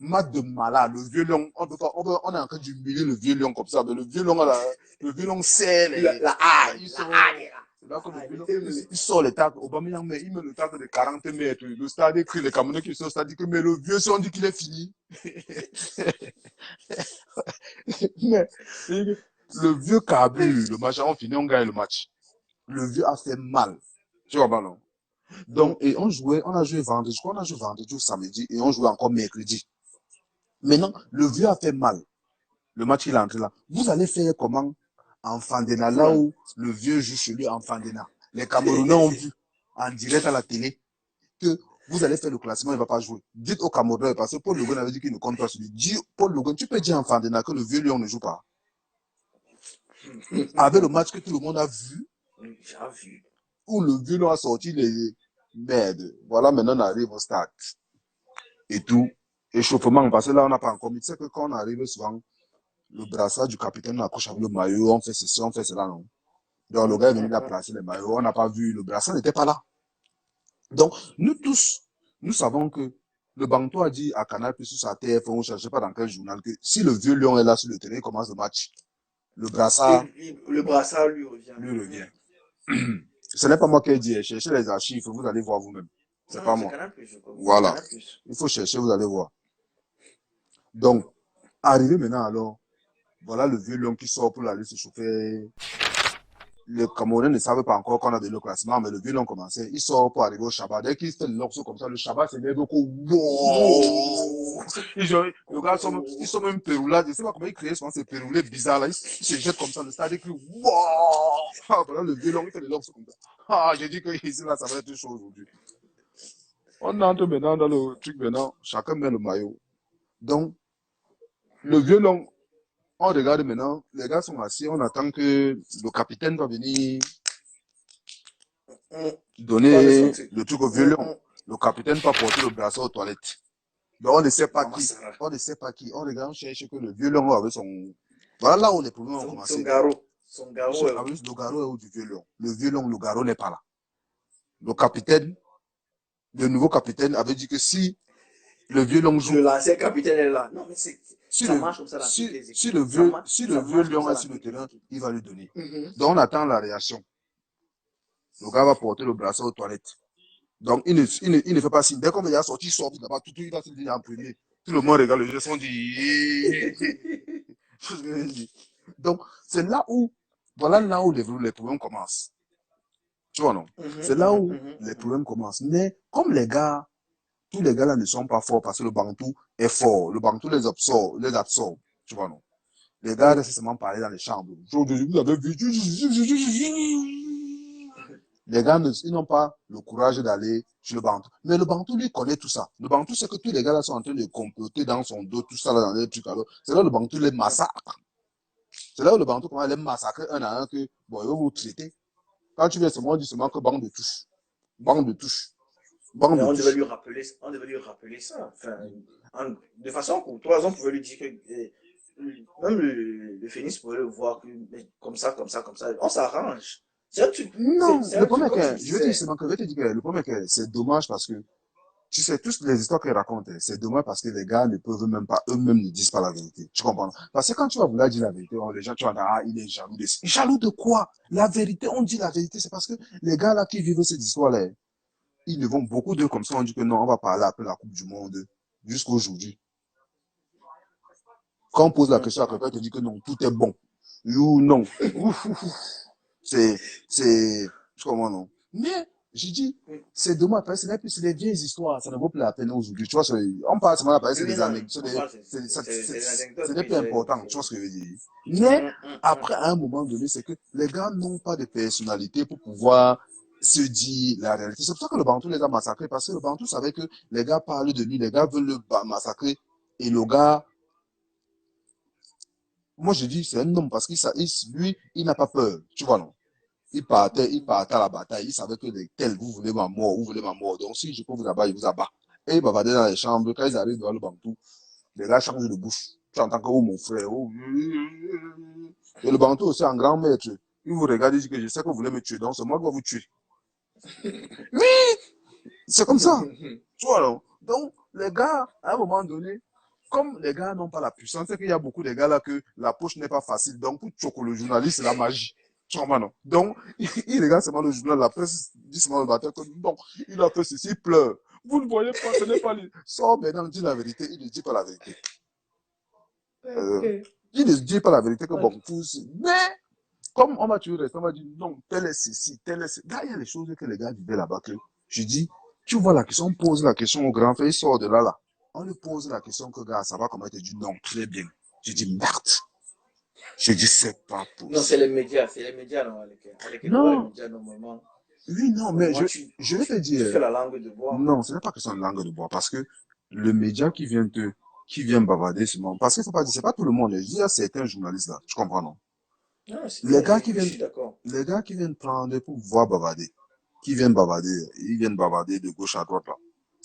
Mat de malade, le vieux lion, on est en train d'humilier le vieux lion comme ça, mais le vieux lion sert la haine. Là, comme il sort les tacles, Aubameyang, mais il met le tacle de 40 mètres. Le stade écrit, les Camerounais qui sont au stade, dit que mais le vieux, si on dit qu'il est fini. Mais le vieux carbure, le match, on finit, on gagne le match. Le vieux a fait mal. Tu vois, non? Donc, et on a joué vendredi, je crois qu'on a joué vendredi ou samedi, et on jouait encore mercredi. Maintenant, le vieux a fait mal. Le match, il est entré là. Vous allez faire comment? En Fandena, là où le vieux joue chez lui en Fandena. Les Camerounais ont vu en direct à la télé que vous allez faire le classement, il ne va pas jouer. Dites aux Camerounais, parce que Paul Le Guen avait dit qu'il ne compte pas sur lui. Dis, Paul Le Guen, tu peux dire en Fandena que le vieux lion ne joue pas. Avec le match que tout le monde a vu, où le vieux lion a sorti les merdes. Voilà, maintenant on arrive au stade. Et tout. Échauffement, parce que là on n'a pas encore mis. Tu sais que quand on arrive souvent, le brassard du capitaine accroche avec le maillot, on fait ceci, on fait cela, non. Donc, le gars est venu là placer les maillots, on n'a pas vu, le brassard n'était pas là. Donc, nous tous, nous savons que le Banto a dit à Canal Plus sur sa TF1, ou je ne sais pas dans quel journal, que si le vieux lion est là sur le terrain, il commence le match. Le brassard Le brassard lui revient. lui revient. Ce n'est pas moi qui ai dit, cherchez les archives, vous allez voir vous-même. C'est pas moi. Canal Plus, Voilà. Canal Plus. Il faut chercher, vous allez voir. Donc, arrivé maintenant alors, voilà le vieux lion qui sort pour aller se chauffer. Les Camerounais ne savent pas encore qu'on a donné le classement, mais le vieux lion commençait. Il sort pour arriver au Shabbat. Dès qu'il fait le morceau comme ça, le Shabbat s'élève beaucoup. Wow! Le gars, ils sont même péroulades. Je ne sais pas comment ils créent souvent ces péroulés bizarres là. Ils se jettent comme ça, le stade écrit wow! Ah, voilà le vieux lion, il fait le morceau comme ça. Ah, j'ai dit que ici là, ça va être chaud aujourd'hui. On entre maintenant dans le truc maintenant, chacun met le maillot. Donc, le vieux lion, on regarde maintenant, les gars sont assis, on attend que le capitaine va venir donner le truc au vieux lion. Le capitaine va porter le brassard aux toilettes. Mais on ne sait pas qui. On ne sait pas qui. On regarde, on cherche que le vieux lion avait son. Voilà là où les problèmes ont commencé. Son garrot. Son garrot. Le garrot est où du vieux lion? Le vieux lion, le garrot n'est pas là. Le capitaine, le nouveau capitaine avait dit que si le vieux lion joue. L'ancien capitaine est là. Non, mais c'est. Ça marche comme ça dans toutes les équipes. Si le vieux lion est sur le terrain, il va lui donner. Donc on attend la réaction. Le gars va porter le brassard aux toilettes. Donc il ne fait pas signe. Dès qu'on veut sortir, il sort là-bas, tout il va se dire en premier. Tout le monde regarde le jeu, on dit. Donc c'est là où, voilà là où les problèmes commencent. Tu vois, non? C'est là où les problèmes commencent. Mais comme les gars, tous les gars là ne sont pas forts parce que le Bantou est fort. Le Bantou les absorbe. Tu vois, non? Les gars restent seulement parler dans les chambres. Vous avez vu. Les gars, ils n'ont pas le courage d'aller sur le Bantou. Mais le Bantou, lui, connaît tout ça. Le Bantou, c'est que tous les gars là sont en train de comploter dans son dos, tout ça là, dans les trucs. Alors, c'est là le Bantou les massacre. C'est là où le Bantou commence à les massacrer un à un que, bon, ils vont vous traiter. Quand tu viens seulement, on dit seulement que bande de touche. Bande de touche. Mais on devait lui rappeler ça. Enfin, de façon courtoise, on pouvait lui dire que même le Phénix pouvait le voir comme ça. On s'arrange. Non, le problème est que, je vais te dire que le problème est que c'est dommage parce que, tu sais, toutes les histoires qu'elle raconte, c'est dommage parce que les gars ne peuvent même pas, eux-mêmes ne disent pas la vérité. Tu comprends? Parce que quand tu vas vouloir dire la vérité, les gens, tu vas dire, ah, il est jaloux de ça. Jaloux de quoi? La vérité, on dit la vérité, c'est parce que les gars là qui vivent cette histoire-là, ils ne vont beaucoup d'eux comme ça, on dit que non, on va parler après la Coupe du Monde, jusqu'aujourd'hui. Quand on pose la question à quelqu'un, il te dit que non, tout est bon. Ou non. Comment non? Mais, j'ai dit, c'est dommage, parce que c'est des vieilles histoires, ça ne vaut plus la peine aujourd'hui. Tu vois, on parle seulement de c'est des anecdotes, ce n'est plus important, tu vois ce que je veux dire. Mais, après, à un moment donné, c'est que les gars n'ont pas de personnalité pour pouvoir se dire la réalité. C'est pour ça que le Bantou les a massacrés, parce que le Bantou savait que les gars parlent de lui, les gars veulent le massacrer, et le gars, moi je dis, c'est un homme, parce qu'il lui, il n'a pas peur, tu vois, non? Il partait à la bataille, il savait que les tels, vous voulez ma mort, donc si je peux vous abattre, il vous abat. Et il bavardait dans les chambres, quand ils arrivent devant le Bantou, les gars changent de bouche. Tu entends que, oh mon frère, oh. Et le Bantou aussi, un grand maître, il vous regarde, il dit que je sais que vous voulez me tuer, donc c'est moi qui vais vous tuer. Oui, c'est comme ça. Tu vois, non? Donc, les gars, à un moment donné, comme les gars n'ont pas la puissance, c'est qu'il y a beaucoup de gars là que la poche n'est pas facile. Donc, pour choquer le journaliste, c'est la magie. Tu vois, non? Donc, il regarde seulement le journal, la presse dit seulement le matin que bon, il a fait ceci, il pleure. Vous ne voyez pas, ce n'est pas lui. Sors maintenant, dit la vérité, il ne dit pas la vérité. Il ne dit pas la vérité que bon, mais, comme on va toujours rester, on va dire non, tel est ceci, tel est ceci. Là, il y a des choses que les gars vivaient là-bas que je dis, tu vois la question, on pose la question au grand frère, il sort de là. On lui pose la question que, gars, ça va comment il te dit non, très bien. Je dis, merde. Je dis, c'est pas possible. Non, c'est les médias, non, non. Les médias, normalement. Oui, non, mais je vais te dire. Tu fais la langue de bois. Non, ce n'est pas question de langue de bois, parce que le média qui vient bavarder, parce que c'est pas tout le monde. Je dis, il y a certains journalistes là, tu comprends, non? Non, les gars qui viennent prendre pour voir bavarder, ils viennent bavarder de gauche à droite là.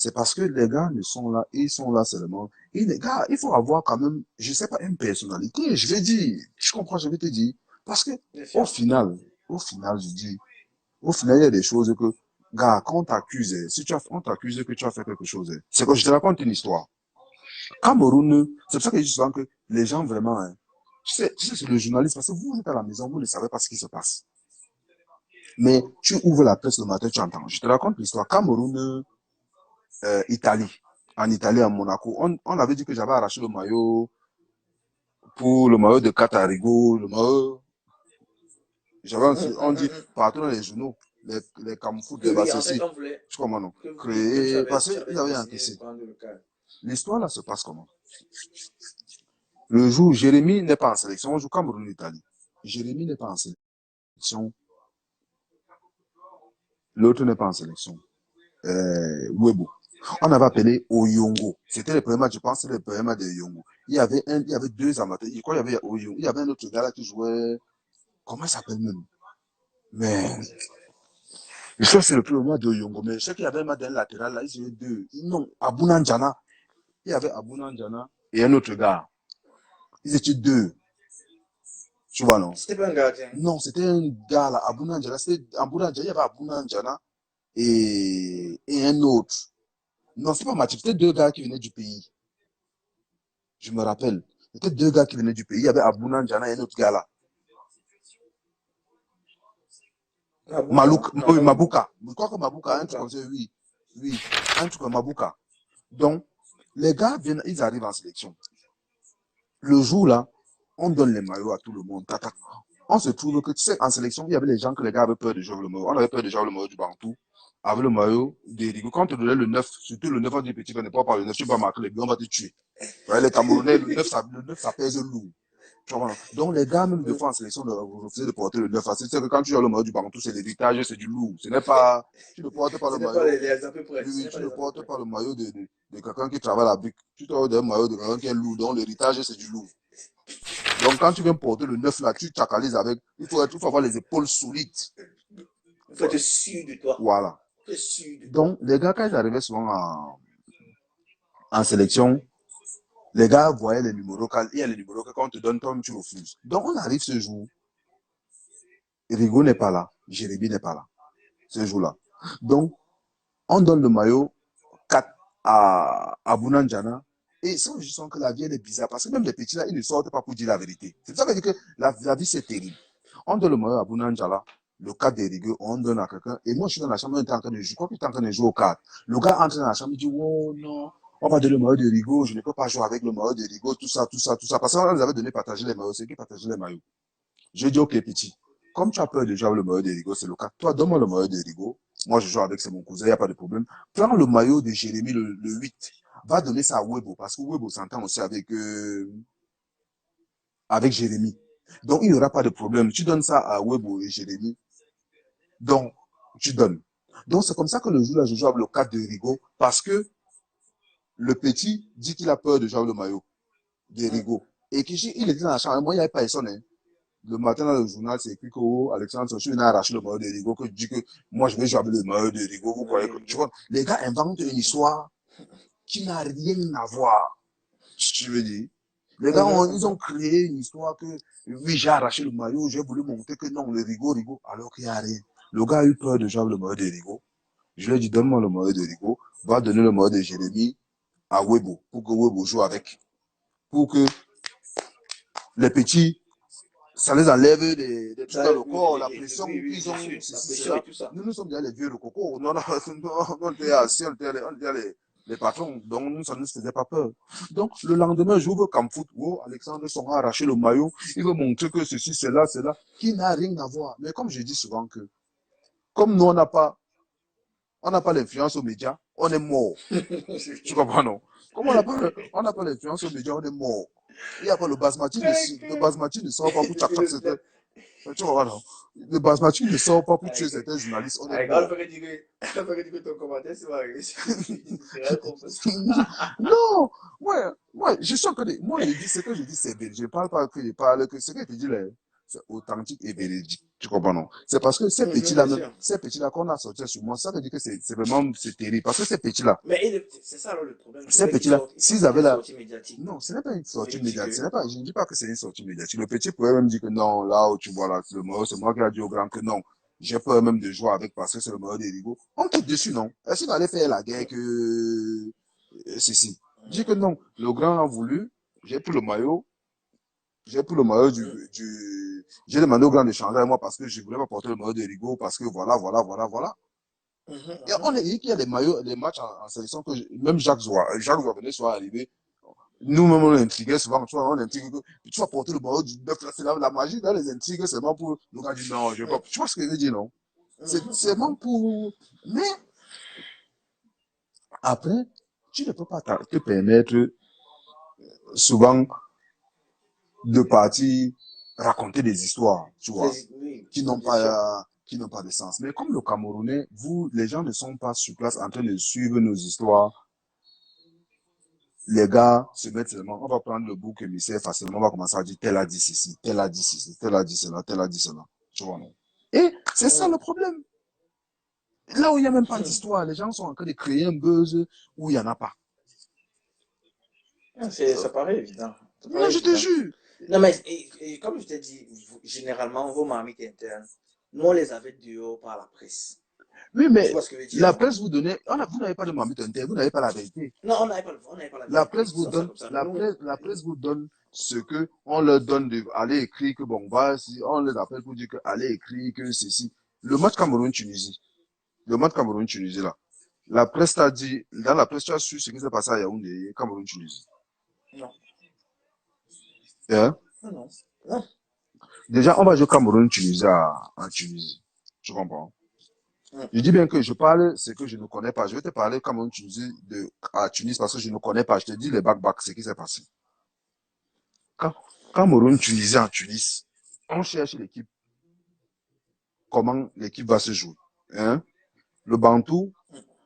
C'est parce que les gars ne sont là, ils sont là seulement. Et les gars, il faut avoir quand même, je sais pas, une personnalité. Je vais dire, je comprends, je vais te dire. Parce que, Bien au sûr. final, au final, je dis, au final, il y a des choses que, gars, quand on t'accuse, si tu as, on t'accuse que tu as fait quelque chose, c'est que je te raconte une histoire. Cameroun, c'est pour ça que je dis souvent que les gens vraiment, hein, tu sais, c'est le journaliste, parce que vous êtes à la maison, vous ne savez pas ce qui se passe. Mais tu ouvres la presse le matin, tu entends. Je te raconte l'histoire. Cameroun, Italie. En Italie, à Monaco. On avait dit que j'avais arraché le maillot pour le maillot de Catarigo, le maillot. On dit partout dans les journaux, les Camfoot, Que les oui, en fait, ceci. on voulait Je crois non. que oui, que Créé, parce tu qu'ils avais avaient décidé de encaissé. prendre le cas. L'histoire là se passe comment? Le jour, Jérémy n'est pas en sélection, on joue Cameroun-Italie. Jérémy n'est pas en sélection, l'autre n'est pas en sélection. Webo. On avait appelé Oyongo. C'était le premier match, je pense, c'était le premier match de Oyongo. Il y avait deux amateurs. Je crois qu'il y avait Oyongo. Il y avait un autre gars là qui jouait. Comment il s'appelle même? Mais, je sais que c'est le premier match de Oyongo, mais je sais qu'il y avait un match d'un latéral là, ils étaient deux. Non, Abuna Njana. Il y avait Abuna Njana et un autre gars. Ils étaient deux. Tu vois, non? C'était pas un gardien. Non, c'était un gars là, Abuna Njana. C'était Abuna Njana, il y avait Abuna Njana et un autre. Non, c'est pas Mathieu, c'était deux gars qui venaient du pays. Je me rappelle. C'était deux gars qui venaient du pays. Il y avait Abuna Njana et un autre gars là. Mabuka, Malouk, non, oui, pas Mabuka. Mabuka. Je crois que Mabuka, un truc Mabuka. comme ça, oui. Oui, un truc comme Mabuka. Donc, les gars viennent, ils arrivent en sélection. Le jour là, on donne les maillots à tout le monde. Tata. On se trouve que, tu sais, en sélection, il y avait les gens que les gars avaient peur de jouer le maillot. On avait peur de jouer le maillot du Bantou, avec le maillot des Rigo. Quand on te donnait le 9, surtout le 9, on dit petit, on n'est pas par le 9, tu vas marquer les buts, on va te tuer. Ouais, les Camerounais, le 9, ça pèse lourd. Donc, les gars, même de fois en sélection, refusaient de porter le 9. C'est que quand tu as le maillot du Bantou, c'est l'héritage, c'est du lourd. Ce n'est pas, tu ne portes pas Ce le n'est pas maillot. les à peu près. Oui, Ce oui, n'est pas tu ne les à peu portes près. pas le maillot de quelqu'un qui travaille à la BIC. Tu portes un maillot de quelqu'un qui est lourd. Donc, l'héritage, c'est du lourd. Donc, quand tu viens porter le 9 là, tu t'acalises avec. Il faut avoir les épaules solides. Il faut être sûr de toi. Voilà. Il faut être sûr de toi. Donc, les gars, quand ils arrivaient souvent en sélection, les gars voyaient les numéros. Quand il y a les numéros que quand on te donne, toi, tu refuses. Donc, on arrive ce jour. Rigo n'est pas là. Jérémy n'est pas là. Ce jour-là. Donc, on donne le maillot 4 à Bounandjana. Et ça, je sens que la vie, elle est bizarre. Parce que même les petits là, ils ne sortent pas pour dire la vérité. C'est ça que je dis que la vie, c'est terrible. On donne le maillot à Bounandjala. Le 4 des rigueux, on donne à quelqu'un. Et moi, je suis dans la chambre, on est en train de jouer. Je crois qu'il est en train de jouer au 4. Le gars entre dans la chambre, il dit, oh non, on va donner le maillot de Rigo. Je ne peux pas jouer avec le maillot de Rigo, tout ça, tout ça, tout ça. Parce qu'on nous avait donné partager les maillots. C'est qui partageait les maillots? Je dis, ok, petit. Comme tu as peur de jouer avec le maillot de Rigo, c'est le cas. Toi, donne-moi le maillot de Rigo. Moi, je joue avec, c'est mon cousin, il n'y a pas de problème. Prends le maillot de Jérémy, le 8. Va donner ça à Webo, parce que Webo s'entend aussi avec Jérémy. Donc, il n'y aura pas de problème. Tu donnes ça à Webo et Jérémy. Donc, tu donnes. Donc, c'est comme ça que le jour-là, je joue avec le 4 de Rigo, parce que le petit dit qu'il a peur de jouer avec le maillot de Rigo. Et qu'il était dans la chambre. Moi, il n'y avait personne, hein. Le matin dans le journal, c'est écrit que Alexandre Sochou vient arracher le maillot de Rigo, que dit que moi je vais jouer avec le maillot de Rigo. Vous croyez que tu vois, les gars inventent une histoire qui n'a rien à voir. Je veux dire. Les gars, ils ont créé une histoire que oui, j'ai arraché le maillot, j'ai voulu montrer que non, le Rigo, alors qu'il n'y a rien. Le gars a eu peur de jouer avec le maillot de Rigo. Je lui ai dit, donne-moi le maillot de Rigo, va donner le maillot de Jérémy à Webo, pour que Webo joue avec. Pour que les petits, ça les enlève des trucs dans le corps, la pression qu'ils ont, ceci, cela. Nous sommes déjà les vieux de coco. Non, on était assis, on était les patrons. Donc, ça ne nous faisait pas peur. Donc, le lendemain, j'ouvre comme foot. Oh, Alexandre Sora a arraché le maillot. Il veut montrer que ceci, cela, qui n'a rien à voir. Mais comme je dis souvent que, comme nous, on n'a pas l'influence aux médias, on est mort. Tu comprends, non? Comme on n'a pas l'influence aux médias, on est mort. Il n'y a pas le basmati ne sort pas pour tchac tchac. Tu vois, non? Le basmati ne sort pas pour tuer certains journalistes. On est mort. Ton commentaire, c'est vrai. Non, ouais, je suis en train de. Moi, je dis ce que je dis, c'est bien. Je parle pas que je parle, que ce que tu dis là, c'est authentique et véridique. Tu comprends, non? C'est parce que Bien sûr. ces petits-là qu'on a sortis sur moi, ça veut dire que c'est vraiment, c'est terrible. Parce que ces petits-là, Mais c'est ça alors le problème. Il ces faudrait qu'ils petits-là, sortent. Ils font s'ils juste avaient des la, sorties médiatiques non, ce n'est pas une pour sortie venir dire médiatique. que. Je ne dis pas que c'est une sortie médiatique. Le petit pourrait même dire que non, là où tu vois là, c'est moi qui a dit au grand que non. J'ai peur même de jouer avec parce que c'est le meilleur des rivaux. On quitte dessus, non? Est-ce qu'il allait faire la guerre que ceci? Dis que non. Le grand a voulu, j'ai pris le maillot, j'ai pris le maillot j'ai demandé au grand de changer avec moi parce que je voulais pas porter le maillot de Rigaud parce que voilà, voilà, voilà, voilà. Et on a dit qu'il y a des maillots, des matchs en sélection que même Jacques Joavenet soit arrivé. Nous-mêmes, on intriguait souvent, tu vois, on intrigue, tu vas porter le maillot du bœuf, là, c'est la magie dans les intrigues, c'est bon pour, nous, on dit non, je vais pas, tu vois ce que je veux dire, non? C'est bon pour, mais après, tu ne peux pas te permettre souvent de partir raconter des histoires, tu vois, Oui, qui n'ont bien sûr. pas de sens. Mais comme le Camerounais, les gens ne sont pas sur place en train de suivre nos histoires. Les gars se mettent seulement, on va prendre le bouc émissaire facilement, on va commencer à dire tel a dit ceci, tel a dit ceci, tel a dit cela, tel a dit cela. Tu vois, non? Et c'est ça le problème. Là où il n'y a même pas d'histoire, les gens sont en train de créer un buzz où il n'y en a pas. Ça paraît évident. Ça Non, paraît je te évident. jure. Non, mais et comme je t'ai dit, généralement, vos marmites internes, nous, on les avait dehors par la presse. Oui, Tu mais vois ce que je veux dire, la non? presse vous donnait, vous n'avez pas de marmite interne, vous n'avez pas la vérité. Non, on n'avait pas la La vérité. presse vous Disons ça donne, comme ça. Nous, la presse vous donne ce que on leur donne de aller écrire que bon, si on les appelle pour dire que allez écrire que ceci. Le match Cameroun-Tunisie. Le match Cameroun-Tunisie là. La presse t'a dit, dans la presse, tu as su ce qui s'est passé à Yaoundé, Cameroun-Tunisie. non. Hein? Non, non. Non. Déjà, on va jouer Cameroun-Tunisie en Tunisie. Tu comprends? Je dis bien que je parle ce que je ne connais pas. Je vais te parler Cameroun-Tunisie à Tunis parce que je ne connais pas. Je te dis les back-back, ce qui s'est passé. Cameroun-Tunisie en Tunis, on cherche l'équipe. Comment l'équipe va se jouer. Hein? Le Bantou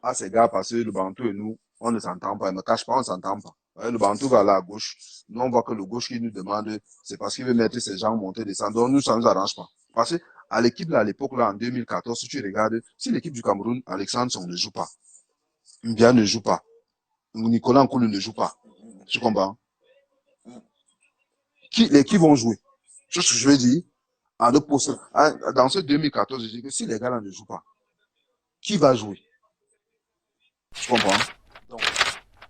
a ses gars parce que le Bantou et nous, on ne s'entend pas. Il ne me cache pas, on ne s'entend pas. Le Bantou va aller à gauche. Nous, on voit que le gauche qui nous demande, c'est parce qu'il veut mettre ses gens monter, descendre. Donc, nous, ça ne nous arrange pas. Parce que à l'équipe, là, à l'époque, là, en 2014, si tu regardes, si l'équipe du Cameroun, Alexandre on ne joue pas. Mbia ne joue pas. Nicolas Nkoulou ne joue pas. Tu comprends? Qui vont jouer? C'est ce que je veux dire. Dans ce 2014, je dis que si les gars-là ne jouent pas, qui va jouer? Tu comprends? Donc,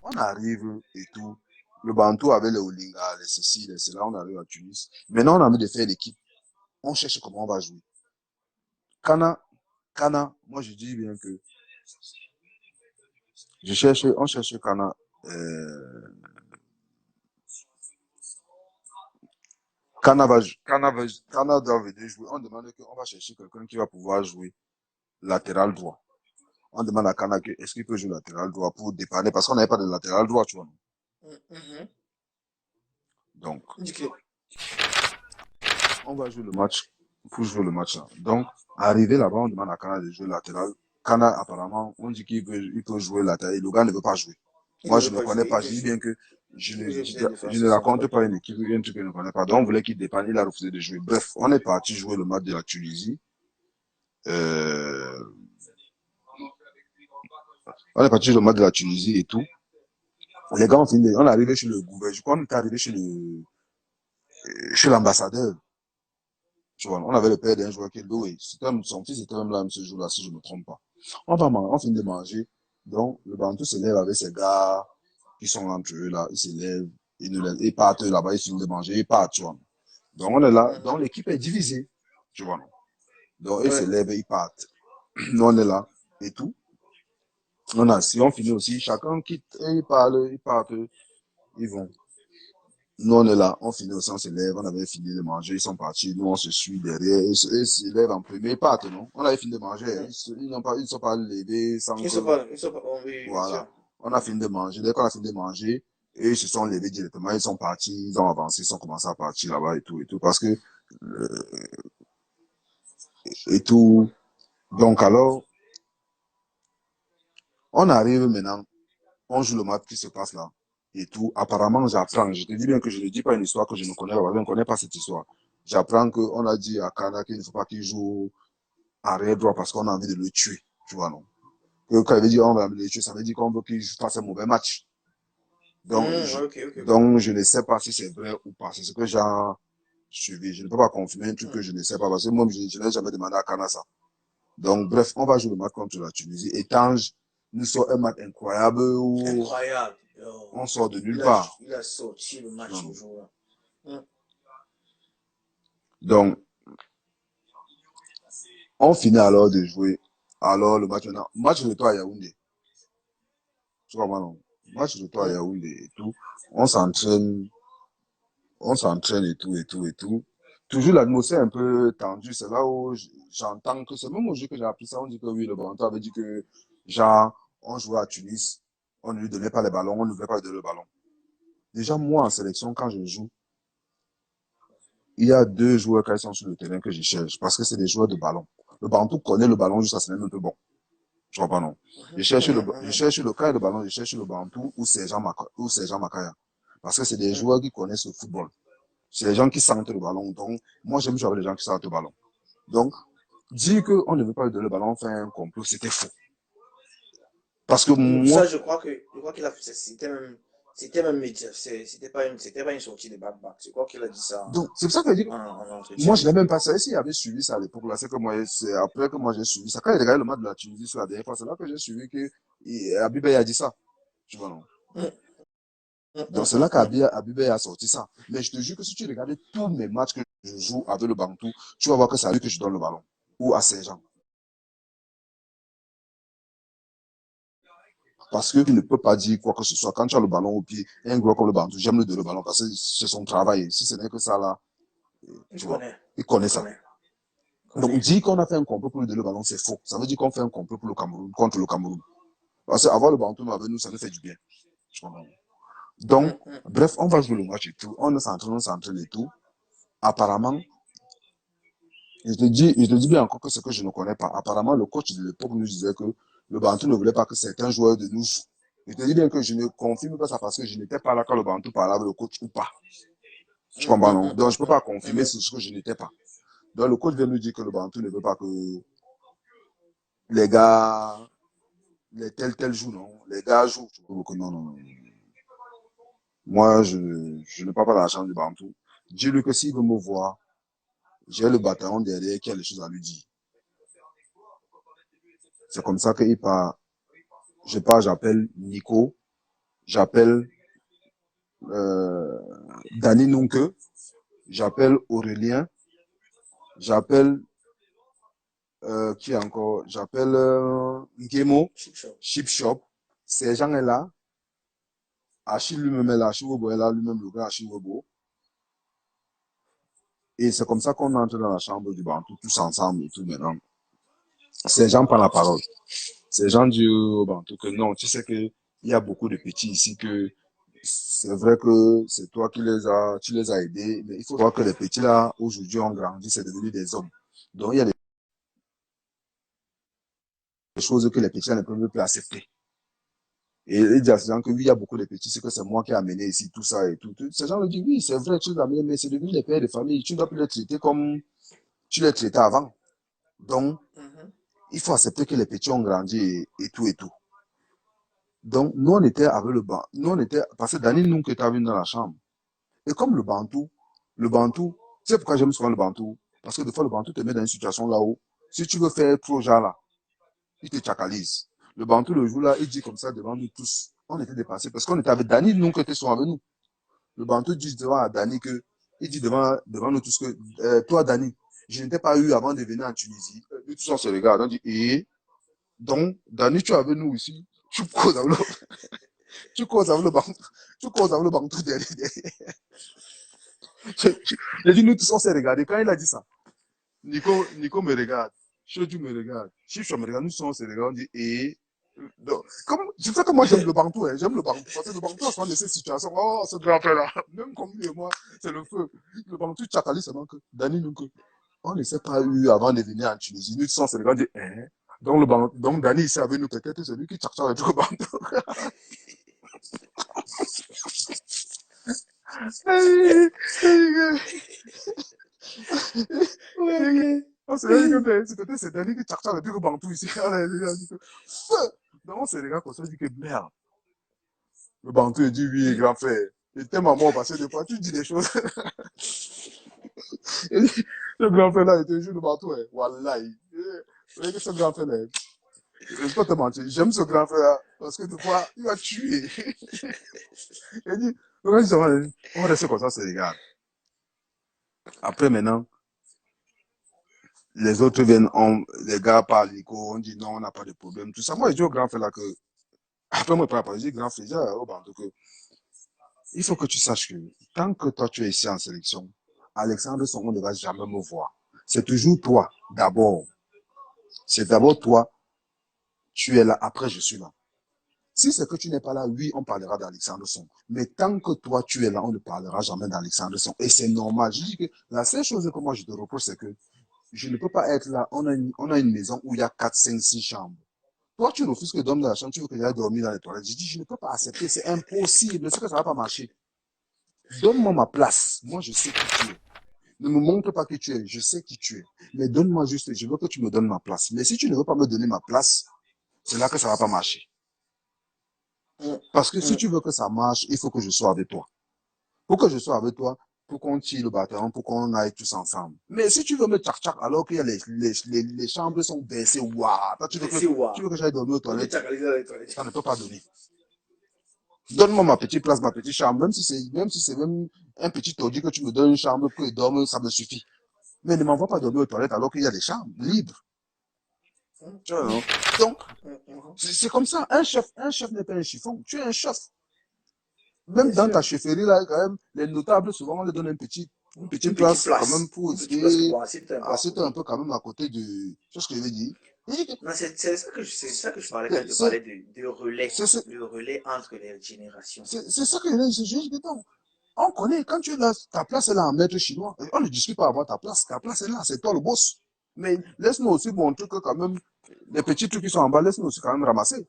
on arrive et tout. Le Bantou avec les Olinga, les ceci, les cela, on arrive à Tunis. Maintenant, on a envie de faire l'équipe. On cherche comment on va jouer. Kana, moi je dis bien que on cherche Kana. Kana doit venir jouer. On demande qu'on va chercher quelqu'un qui va pouvoir jouer latéral droit. On demande à Kana est-ce qu'il peut jouer latéral droit pour dépanner parce qu'on n'avait pas de latéral droit, tu vois. Donc, on va jouer le match pour jouer le match là. Donc, arrivé là-bas, on demande à Kana de jouer latéral. Kana, apparemment, on dit qu'il peut jouer latéral et le gars ne veut pas jouer. Moi, je ne connais pas. Je dis bien que je ne raconte pas une équipe, un truc que je ne connais pas. Donc, on voulait qu'il dépanne. Il a refusé de jouer. Bref, on est parti jouer le match de la Tunisie. On est parti jouer le match de la Tunisie et tout. Les gars, on est arrivé chez le gouvernement. Je crois qu'on est arrivé chez l'ambassadeur. Tu vois, on avait le père d'un joueur qui est doué. Son fils était même là ce jour-là, si je ne me trompe pas. On finit de manger. Donc, le Bantou se lève avec ses gars qui sont entre eux là. Ils se lèvent, ils partent là-bas, ils finissent de manger, ils partent, tu vois. Donc, on est là. Donc, l'équipe est divisée. Tu vois. Donc, ils se lèvent, ils partent. Nous, on est là. Et tout. Si on finit aussi, chacun quitte et ils parlent, ils partent, ils vont. Nous, on est là, on finit aussi, on se lève, on avait fini de manger, ils sont partis, nous, on se suit derrière, ils se lèvent en premier, ils partent, non? On avait fini de manger, ils ne sont pas levés sans Ils que... sont pas, oui, Voilà. On a fini de manger, dès qu'on a fini de manger, et ils se sont levés directement, ils sont partis, ils ont avancé, ils ont commencé à partir là-bas et tout, parce que... et tout. Donc alors, on arrive maintenant, on joue le match qui se passe là, et tout. Apparemment, j'apprends, je te dis bien que je ne dis pas une histoire que je ne connais pas, je ne connais pas cette histoire. J'apprends qu'on a dit à Kana qu'il ne faut pas qu'il joue arrière droit parce qu'on a envie de le tuer. Tu vois, non? Que quand il veut dire on va le tuer, ça veut dire qu'on veut qu'il fasse un mauvais match. Ok, ok, ok. Donc, je ne sais pas si c'est vrai ou pas. C'est ce que j'ai suivi. Je ne peux pas confirmer un truc que je ne sais pas parce que moi, je n'ai jamais demandé à Kana ça. Donc, bref, on va jouer le match contre la Tunisie. Et Tange nous sort un match incroyable où Incroyable. on sort de nulle part. Il a sorti le match ce jour-là. Donc, on finit alors de jouer. Alors, le match maintenant. Match retour à Yaoundé. Tu comprends, non? Match retour à Yaoundé et tout. On s'entraîne et tout, et tout, et tout. Toujours l'atmosphère un peu tendue. C'est là où j'entends que c'est même au jeu que j'ai appris ça. On dit que oui, le Banto avait dit que, genre, on jouait à Tunis. On ne lui donnait pas les ballons. On ne voulait pas lui donner le ballon. Déjà, moi, en sélection, quand je joue, il y a deux joueurs qui sont sur le terrain que je cherche parce que c'est des joueurs de ballon. Le Bantou connaît le ballon jusqu'à ce même un peu bon. Je comprends, non? Je cherche le cas de ballon, je cherche le Bantou ou Sergent Makaya. Parce que c'est des joueurs qui connaissent le football. C'est les gens qui sentent le ballon. Donc, moi, j'aime jouer avec les gens qui sentent le ballon. Donc, dire qu'on ne veut pas lui donner le ballon, faire un complot, c'était faux. Parce que moi. Ça, je crois qu'il a fait, c'était même média, c'était pas une sortie de back-back. Je crois qu'il a dit ça Donc, c'est pour ça que je dis, moi, je l'ai même pas savais s'il avait suivi ça à l'époque, là. C'est après que moi j'ai suivi ça. Quand il a regardé le match de la Tunisie sur la dernière fois, c'est là que j'ai suivi que Abibé a dit ça. Tu vois, non? Donc, c'est là qu'Abibé a sorti ça. Mais je te jure que si tu regardais tous mes matchs que je joue avec le Bantou, tu vas voir que c'est à lui que je donne le ballon. Ou à Saint-Jean. Parce qu'il ne peut pas dire quoi que ce soit. Quand tu as le ballon au pied, un gros comme le Bantou, j'aime le donner le ballon parce que c'est son travail. Si ce n'est que ça, là, tu vois, il connaît ça. Donc, dire qu'on a fait un complot pour lui donner le ballon, c'est faux. Ça veut dire qu'on fait un complot pour le Cameroun, contre le Cameroun. Parce qu'avoir le Bantou avec nous, ça nous fait du bien. Donc, bref, on va jouer le match et tout. On s'entraîne et tout. Apparemment, je te dis bien encore que ce que je ne connais pas. Apparemment, le coach de l'époque nous disait que le Bantou ne voulait pas que certains joueurs de nous jouent. Je te dis bien que je ne confirme pas ça parce que je n'étais pas là quand le Bantou parlait avec le coach ou pas. Tu comprends, non? Donc, je ne peux pas confirmer ce que je n'étais pas. Donc, le coach vient nous dire que le Bantou ne veut pas que les gars, les tels jouent, non? Les gars jouent. Non, non, non. Moi, je ne pars pas dans la chambre du Bantou. Dis-lui que s'il veut me voir, j'ai le bataillon derrière qui a les choses à lui dire. C'est comme ça qu'il part. Je pars, j'appelle Nico, j'appelle Danny Nunke, j'appelle Aurélien, j'appelle qui encore? J'appelle Ngemo, Chip Shop. Ces gens est là. Achille lui-même est là, Achille Wobo est là, lui-même le gars Achille Wobo. Et c'est comme ça qu'on entre dans la chambre du Bantou, tous ensemble et tout maintenant. Ces gens prennent la parole. Ces gens disent au Bantou que non, tu sais que il y a beaucoup de petits ici que c'est vrai que c'est toi tu les as aidés, mais il faut voir que les petits là, aujourd'hui, ont grandi, c'est devenu des hommes. Donc, il y a des choses que les petits là ne peuvent plus accepter. Et il dit à ces gens que oui, il y a beaucoup de petits, c'est que c'est moi qui ai amené ici tout ça et tout. Ces gens me disent oui, c'est vrai, tu les as amenés, mais c'est devenu les pères de famille. Tu ne dois plus les traiter comme tu les traitais avant. Donc, il faut accepter que les petits ont grandi et tout et tout. Donc, nous, on était avec le banc. Nous, on était, parce que Dani, nous, qui était venu dans la chambre. Et comme le Bantou, tu sais pourquoi j'aime souvent le Bantou? Parce que des fois, le Bantou te met dans une situation là où, si tu veux faire trop genre là, il te chakalise. Le Bantou, le jour là, il dit comme ça devant nous tous. On était dépassés parce qu'on était avec Dani, nous, qui était souvent avec nous. Le Bantou dit devant à Dani que, il dit devant nous tous que, toi, Dani, je n'étais pas eu avant de venir en Tunisie. Nous tous, on se regarde. On dit, donc, Dani, tu es avec nous ici. Tu causes avec le Bantou. Tu causes avec le Bantou derrière. J'ai dit, nous tous, on s'est regardé. Quand il a dit ça, Nico me regarde. Chodu me regarde. Chicho me regarde. Nous tous, on se regarde. On dit, donc, c'est ça que moi, j'aime le Bantou. Hein. J'aime le Bantou. Parce que le Bantou, à ce moment de ces situations, oh, ce grand frère-là, même comme lui et moi, c'est le feu. Le Bantou, Tchakali, c'est donc Dani Nunke. On ne s'est pas eu avant de venir en Tunisie. Nous tous, on se regarde. On dit, donc Dani, ici avec nous, peut-être, c'est lui qui tchakcha avec le Bantou. Ouais, ok. On s'est dit que c'était ces derniers qui tchak-tchak et puis que Bantou ici. On a dit que feu. Donc on s'est regardé comme ça, on dit que merde. Le Bantou, il dit oui, grand frère. Il était maman parce que des fois, tu dis des choses. Le grand frère là, il te joue le Bantou. Wallah. Vous voyez que ce grand frère là, je ne vais pas te mentir, j'aime ce grand frère là, parce que des fois, il va tuer. Il dit, on va rester comme ça, c'est regarde. Après maintenant, les autres viennent, les gars parlent, on dit non, on n'a pas de problème, tout ça. Moi, je dis au grand frère là que, après moi, je dis grand frère, je dis au Bantou que, il faut que tu saches que tant que toi tu es ici en sélection, Alexandre Sonko ne va jamais me voir. C'est toujours toi, d'abord. C'est d'abord toi, tu es là, après je suis là. Si c'est que tu n'es pas là, oui, on parlera d'Alexandre Sonko. Mais tant que toi tu es là, on ne parlera jamais d'Alexandre Sonko. Et c'est normal. Je dis que la seule chose que moi je te reproche, c'est que je ne peux pas être là. On a une maison où il y a 4, 5, 6 chambres. Toi, tu refuses que dorme dans la chambre, tu veux que j'aille dormir dans les toilettes. Je dis, je ne peux pas accepter, c'est impossible. C'est que ça ne va pas marcher. Donne-moi ma place. Moi, je sais qui tu es. Ne me montre pas qui tu es. Je sais qui tu es. Mais donne-moi juste, je veux que tu me donnes ma place. Mais si tu ne veux pas me donner ma place, c'est là que ça va pas marcher. Parce que si tu veux que ça marche, il faut que je sois avec toi. Pour que je sois avec toi, pour qu'on tire le bâton, pour qu'on aille tous ensemble. Mais si tu veux me tchak-tchak alors que les chambres sont baissées, waouh, tu veux que j'aille dormir aux toilettes, ça ne peut pas donner. Donne-moi ma petite place, ma petite chambre, même si c'est même un petit taudis que tu me donnes une chambre pour y dormir, ça me suffit. Mais ne m'envoie pas dormir aux toilettes alors qu'il y a des chambres libres. Tu vois, non? Donc, c'est comme ça. Un chef n'est pas un chiffon. Tu es un chef. Même dans ta chefferie, là, quand même, les notables, souvent, on leur donne une petite place, quand même, pour éviter, assieds-toi un peu quand même à côté de, tu vois ce que je veux dire? Non, c'est ça que je parlais quand je parlais de relais, le relais entre les générations. C'est ça que je dis, non. On connaît, quand tu es là, ta place est là en maître chinois. On ne discute pas avoir ta place est là, c'est toi le boss. Mais laisse-nous aussi montrer que quand même, les petits trucs qui sont en bas, laisse-nous aussi quand même ramasser.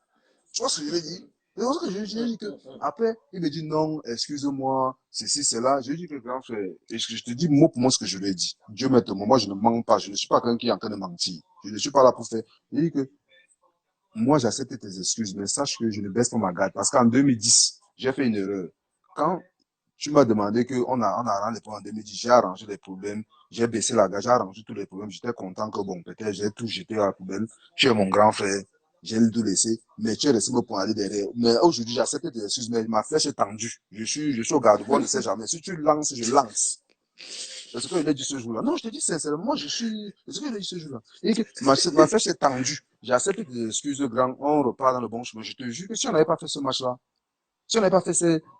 Tu vois ce que je veux dire? C'est pour ça que je dis que, après, il me dit non, excuse-moi, ceci, cela. Je lui dis que grand frère, et je te dis mot pour mot ce que je lui ai dit. Dieu m'aide, moi je ne mens pas, je ne suis pas quelqu'un qui est en train de mentir. Je ne suis pas là pour faire. Je dis que, moi j'accepte tes excuses, mais sache que je ne baisse pas ma garde. Parce qu'en 2010, j'ai fait une erreur. Quand tu m'as demandé qu'on a arrangé les problèmes en 2010, j'ai arrangé les problèmes, j'ai baissé la garde, j'ai arrangé tous les problèmes, j'étais content que bon, peut-être j'ai tout jeté à la poubelle. Tu es mon grand frère, j'ai tout laissé, mais tu es laissé me pour aller derrière. Mais aujourd'hui, j'accepte tes excuses, mais ma flèche est tendue. Je suis au garde-bois, on ne sait jamais. Si tu lances, je lance. C'est ce que je l'ai dit ce jour-là. Non, je te dis sincèrement, moi c'est ce que je l'ai dit ce jour-là. Et que ma flèche est tendue. J'accepte tes excuses, grand, on repart dans le bon chemin. Je te jure que si on n'avait pas fait ce match-là, si on n'avait pas fait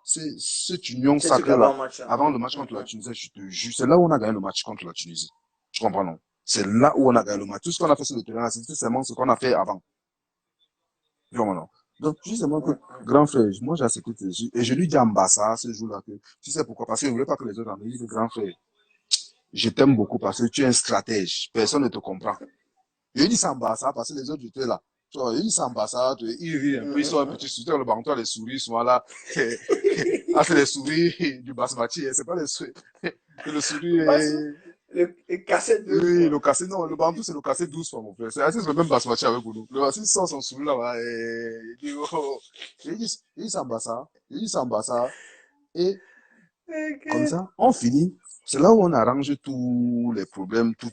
cette union sacrée-là, avant le match contre la Tunisie, je te jure, c'est là où on a gagné le match contre la Tunisie. Tu comprends, non? C'est là où on a gagné le match. Tout ce qu'on a fait sur le terrain, c'est tout simplement ce qu'on a fait avant. Tu comprends, non? Donc, justement, que, grand frère, moi, j'ai accepté tes yeux. Et je lui dis à Mbassa, ce jour-là, que, tu sais pourquoi? Parce que je ne voulais pas que les autres en disent, grand frère, je t'aime beaucoup parce que tu es un stratège. Personne ne te comprend. Je lui dis ça à Mbassa parce que les autres étaient là. Tu vois, il dit ça à Mbassa, il rit un peu, ils sont un petit soutien, le banc, les souris sont là. Ah, c'est les souris du basmati, c'est pas les souris. Le souris Le cassette de. oui, le cassé, non, le bantou, c'est le cassé 12 fois, mon frère. C'est assez, c'est le même basmati avec nous. Le basmati sort son souris là-bas, et il dit, oh, il dit ça à Mbassa, il dit ça à Mbassa, et comme ça, on finit. C'est là où on arrange tous les problèmes, tout.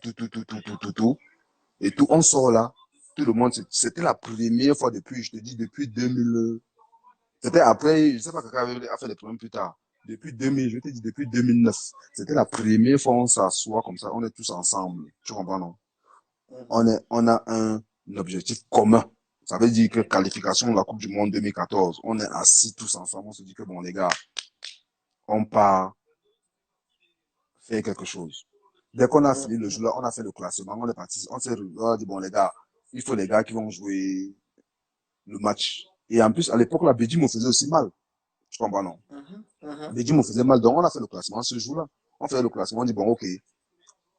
Et tout, on sort là. Tout le monde, c'était la première fois depuis, je te dis, depuis 2000. C'était après, je sais pas quelqu'un a fait des problèmes plus tard. Depuis 2000, je te dis, depuis 2009. C'était la première fois où on s'assoit comme ça, on est tous ensemble. Tu comprends, non? On a un objectif commun. Ça veut dire que qualification de la Coupe du Monde 2014, on est assis tous ensemble, on se dit que bon, les gars, on part faire quelque chose. Dès qu'on a fini le jeu là, on a fait le classement, on est parti, on s'est dit, bon, les gars, il faut les gars qui vont jouer le match. Et en plus, à l'époque, la Bédi me faisait aussi mal. Je comprends, non? Bédi me faisait mal. Donc, on a fait le classement ce jour-là. On fait le classement, on dit, bon, ok.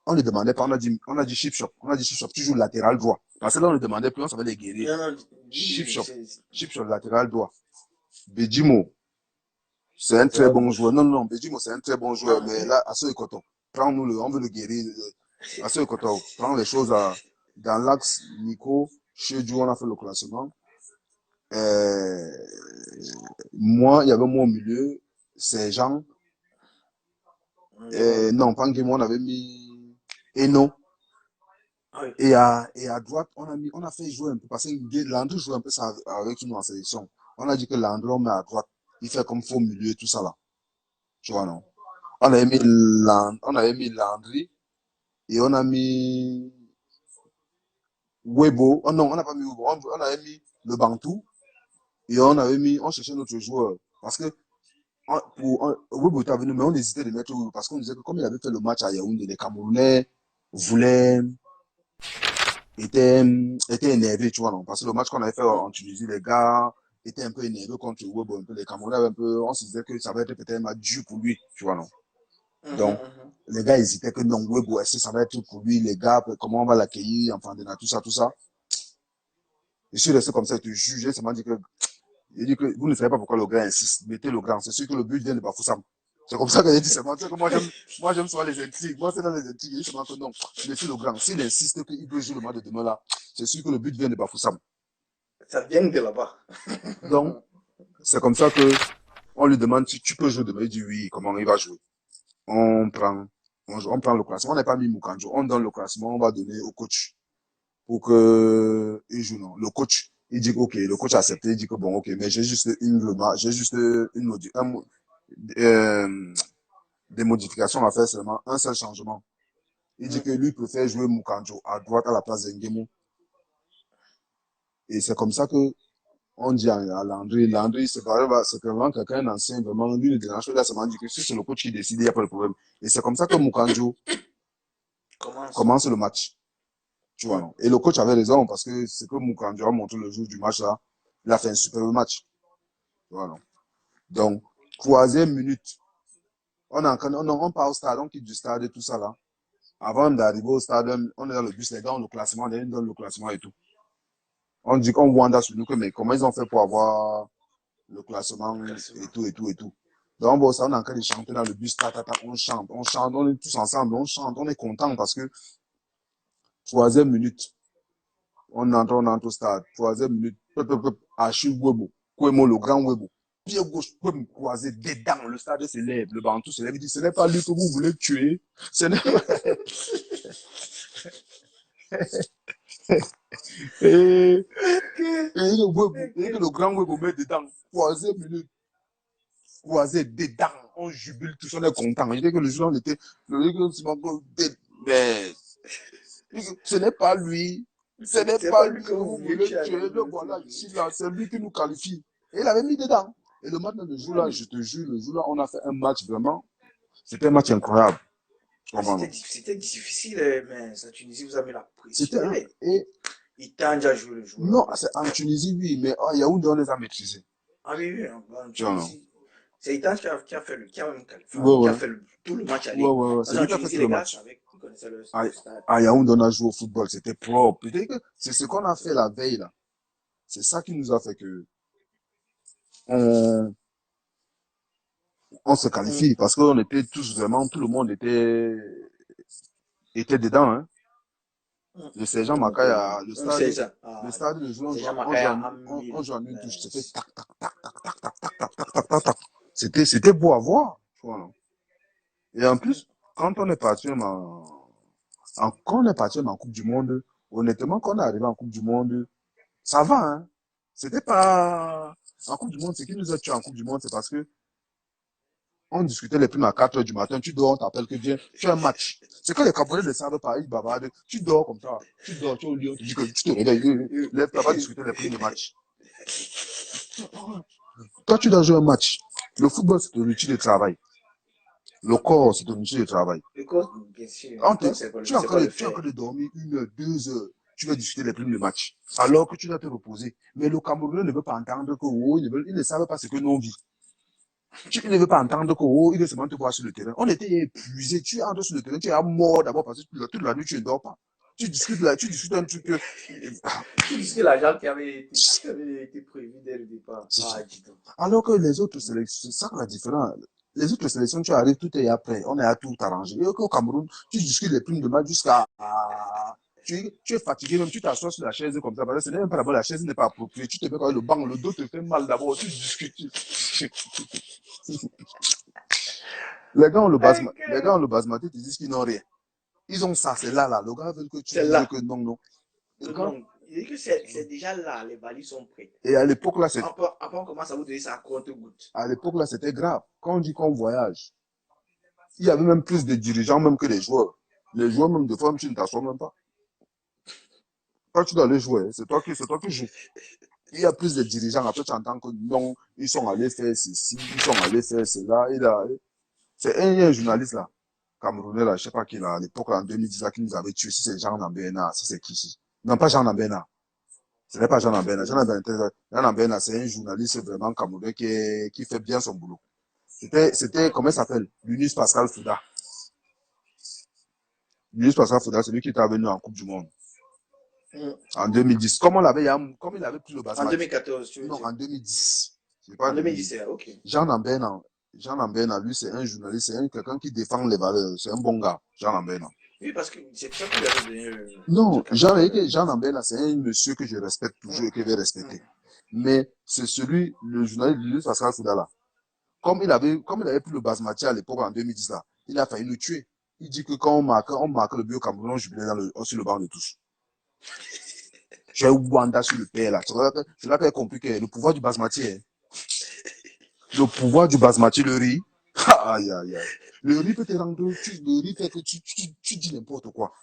On ne demandait pas, on a dit chip shop. On a dit chip shop, tu joues latéral droit. Parce que là, on ne demandait plus, on savait les guérir. Chip shop, latéral droit. Bédimo, c'est un très bon joueur. Non, Bédimo, c'est un très bon joueur. Mais là, à ce coton. prends-nous on veut le guérir. À ce côté, prends les choses dans l'axe Nico, chez Dieu, on a fait le classement. Moi, il y avait moi au milieu, c'est Jean. Non, pas Nguemo, on avait mis Eno. Ah oui. Et à droite, on a fait jouer un peu, parce que Landry joue un peu ça avec nous en sélection. On a dit que Landry, on met à droite. Il fait comme faux milieu, tout ça là. Tu vois, non? On avait mis Landry et on a mis Webo. Oh non, on n'a pas mis Webo. On avait mis le Bantou et on cherchait notre joueur. Parce que Webo était venu, mais on hésitait de mettre Webo parce qu'on disait que comme il avait fait le match à Yaoundé, les Camerounais voulaient étaient énervés, tu vois, non? Parce que le match qu'on avait fait en Tunisie, les gars étaient un peu énervés contre Webo, un peu les Camerounais un peu, on se disait que ça va être peut-être un match dur pour lui, tu vois, non? Donc, les gars hésitaient que non, Webo, est-ce que ça va être pour lui, les gars, comment on va l'accueillir, enfin, tout ça, tout ça. Je suis resté comme ça, il te jugeait, ça m'a dit que, il dit que vous ne savez pas pourquoi le gars insiste, mettez le grand, c'est sûr que le but vient de Bafoussam. C'est comme ça que j'ai dit, c'est moi, tu sais que moi j'aime souvent les intrigues, moi c'est dans les intrigues, il dit que non, mettez le grand, s'il insiste qu'il peut jouer le match de demain là, c'est sûr que le but vient de Bafoussam. Ça vient de là-bas. Donc, c'est comme ça que, on lui demande si tu peux jouer demain, il dit oui, comment il va jouer. On prend le classement, on n'a pas mis Mukanjo, on donne le classement, on va donner au coach pour que il joue, non. Le coach, il dit ok, le coach a accepté, il dit que bon, ok, mais j'ai juste des modifications à faire, seulement un seul changement. Il dit que lui préfère jouer Mukanjo à droite à la place d'Engemo. Et c'est comme ça que on dit à Landry, c'est vraiment quelqu'un d'ancien, vraiment, lui, le dérange, là, ça m'a dit que si c'est le coach qui décide, il n'y a pas de problème. Et c'est comme ça que Mukanjo commence le match. Tu vois, non? Et le coach avait raison, parce que c'est que Mukanjo a montré le jour du match, là, il a fait un superbe match. Tu vois, non? Donc, troisième minute, on part au stade, on quitte du stade et tout ça, là. Avant d'arriver au stade, on est dans le bus, les gars ont le classement, les gars donnent le classement et tout. On dit qu'on wanda sur nous, que, mais comment ils ont fait pour avoir le classement et tout, et tout, et tout. Donc, bon, ça, on est en train de chanter dans le bus, on chante, on est tous ensemble, on chante, on est content parce que troisième minute, on entre au stade, troisième minute, Achille Webo, Kwemo, le grand Webo, pied gauche, Kwemo croisé, dedans, le stade se lève, le Bantou se lève, il dit, ce n'est pas lui que vous voulez tuer, ce n'est pas... et le grand Webo met dedans, troisième minute, croisé dedans, on jubile, tous on est content. Je dis que le jour on était, mais ce n'est pas lui, ce n'est pas lui que vous voulez tuer, le voilà ici là, c'est lui qui nous qualifie. Et il avait mis dedans. Et le match le jour là, je te jure, le jour là, on a fait un match vraiment, c'était un match incroyable. C'était difficile, mais la Tunisie vous a mis la pression. Et il t'a déjà joué le jour. Non, en Tunisie, oui, mais Yaoundé, on les a maîtrisés. Ah oui, oui, en Tunisie. C'est Itan qui a fait le, qui a même qualifié, qui a fait tout le match aller. C'est lui qui a fait tout le match. Connaissaient le stade. À Yaoundé, on a joué au football, c'était propre. C'est ce qu'on a fait la veille, là. C'est ça qui nous a fait que on se qualifie, parce qu'on était tous vraiment, tout le monde était dedans, hein. Le sergent Makaya, le stade, le jour, on joue en une touche, c'était tac, tac, tac, tac, tac, tac, tac, tac, tac, tac, tac. C'était beau à voir. Voilà. Et en plus, quand on est parti en Coupe du Monde, honnêtement, quand on est arrivé en Coupe du Monde, ça va, hein. C'était pas, en Coupe du Monde, ce qui nous a tué en Coupe du Monde, c'est parce que on discutait les primes à 4 heures du matin, tu dors, on t'appelle que viens, tu as un match. C'est quand les Camerounais ne savent pas, ils bavardent, tu dors comme ça, tu dors, tu es au lit, on te dit que tu te réveilles, lève-toi, va discuter les primes de match. Toi, tu dois jouer un match. Le football, c'est un outil de travail. Le corps, c'est un outil de travail. Le corps, bien sûr. Tu es en train de dormir 1 heure, 2 heures. Tu vas discuter les primes de match. Alors que tu dois te reposer. Mais le Camerounais ne veut pas entendre que, il ne savent pas ce que nous on vit. Tu ne veux pas entendre que, il veut seulement te voir sur le terrain. On était épuisés. Tu entres sur le terrain, tu es mort d'abord parce que toute la nuit, tu ne dors pas. Tu discutes un truc que... Tu discutes l'argent qui avait été prévu dès le départ. Alors que les autres, c'est ça la différence. Les autres sélections, tu arrives, tout est après. On est à tout arranger. Et au Cameroun, tu discutes les primes de match jusqu'à. Tu es fatigué, même tu t'assois sur la chaise comme ça. Parce que ce n'est même pas d'abord la chaise n'est pas appropriée. Tu te mets quand le banc, le dos te fait mal d'abord. Tu discutes. Les gars ont le basmati, ils disent qu'ils n'ont rien. Ils ont ça, c'est là, là. Le gars veut que tu C'est dises là. que non, non. Quand, Non, il dit que c'est déjà là, les balises sont prêtes. et à l'époque, là, Après, on commence à vous donner ça à compte-goutte. à l'époque, là, c'était grave. Quand on dit qu'on voyage, il y avait même plus de dirigeants même que les joueurs. Les joueurs, même de fois, tu ne t'assois même pas. Quand tu dois aller jouer, c'est toi qui joues. Il y a plus de dirigeants. Après, tu entends que non, ils sont allés faire ceci, ils sont allés faire cela. C'est un journaliste là, Camerounais là, je sais pas qui là, à l'époque en 2010 là, qui nous avait tué. Si c'est Jean Nambena, si c'est qui. Non, pas Jean Nambena. Ce n'est pas Jean Nambena. Jean Nambena, c'est un journaliste vraiment camerounais qui fait bien son boulot. Comment il s'appelle? Lunus Pascal Fouda. Lunus Pascal Fouda, c'est lui qui est venu en Coupe du Monde. En 2010. Comme il avait pris le En basmati. 2014, tu veux Non, dire? en 2010. Pas En 2017, ok. Jean Lambert, lui, c'est un journaliste, c'est quelqu'un qui défend les valeurs. C'est un bon gars, Jean Lambert. Oui, parce que c'est ça qui lui avait donné Non, le Jean Lambert, c'est un monsieur que je respecte toujours et que je vais respecter. Mais c'est le journaliste Pascal Fouda là. Comme il avait pris le basmati à l'époque en 2010 là, il a failli le tuer. Il dit que quand on marque le but au Cameroun, on jubilait sur le banc de touche. J'ai Wanda sur le père là. C'est là qu'il a compris que le pouvoir du basmati est. Le pouvoir du basmati, le riz. Aïe, aïe, aïe. Le riz peut te rendre. Le riz fait que tu dis n'importe quoi.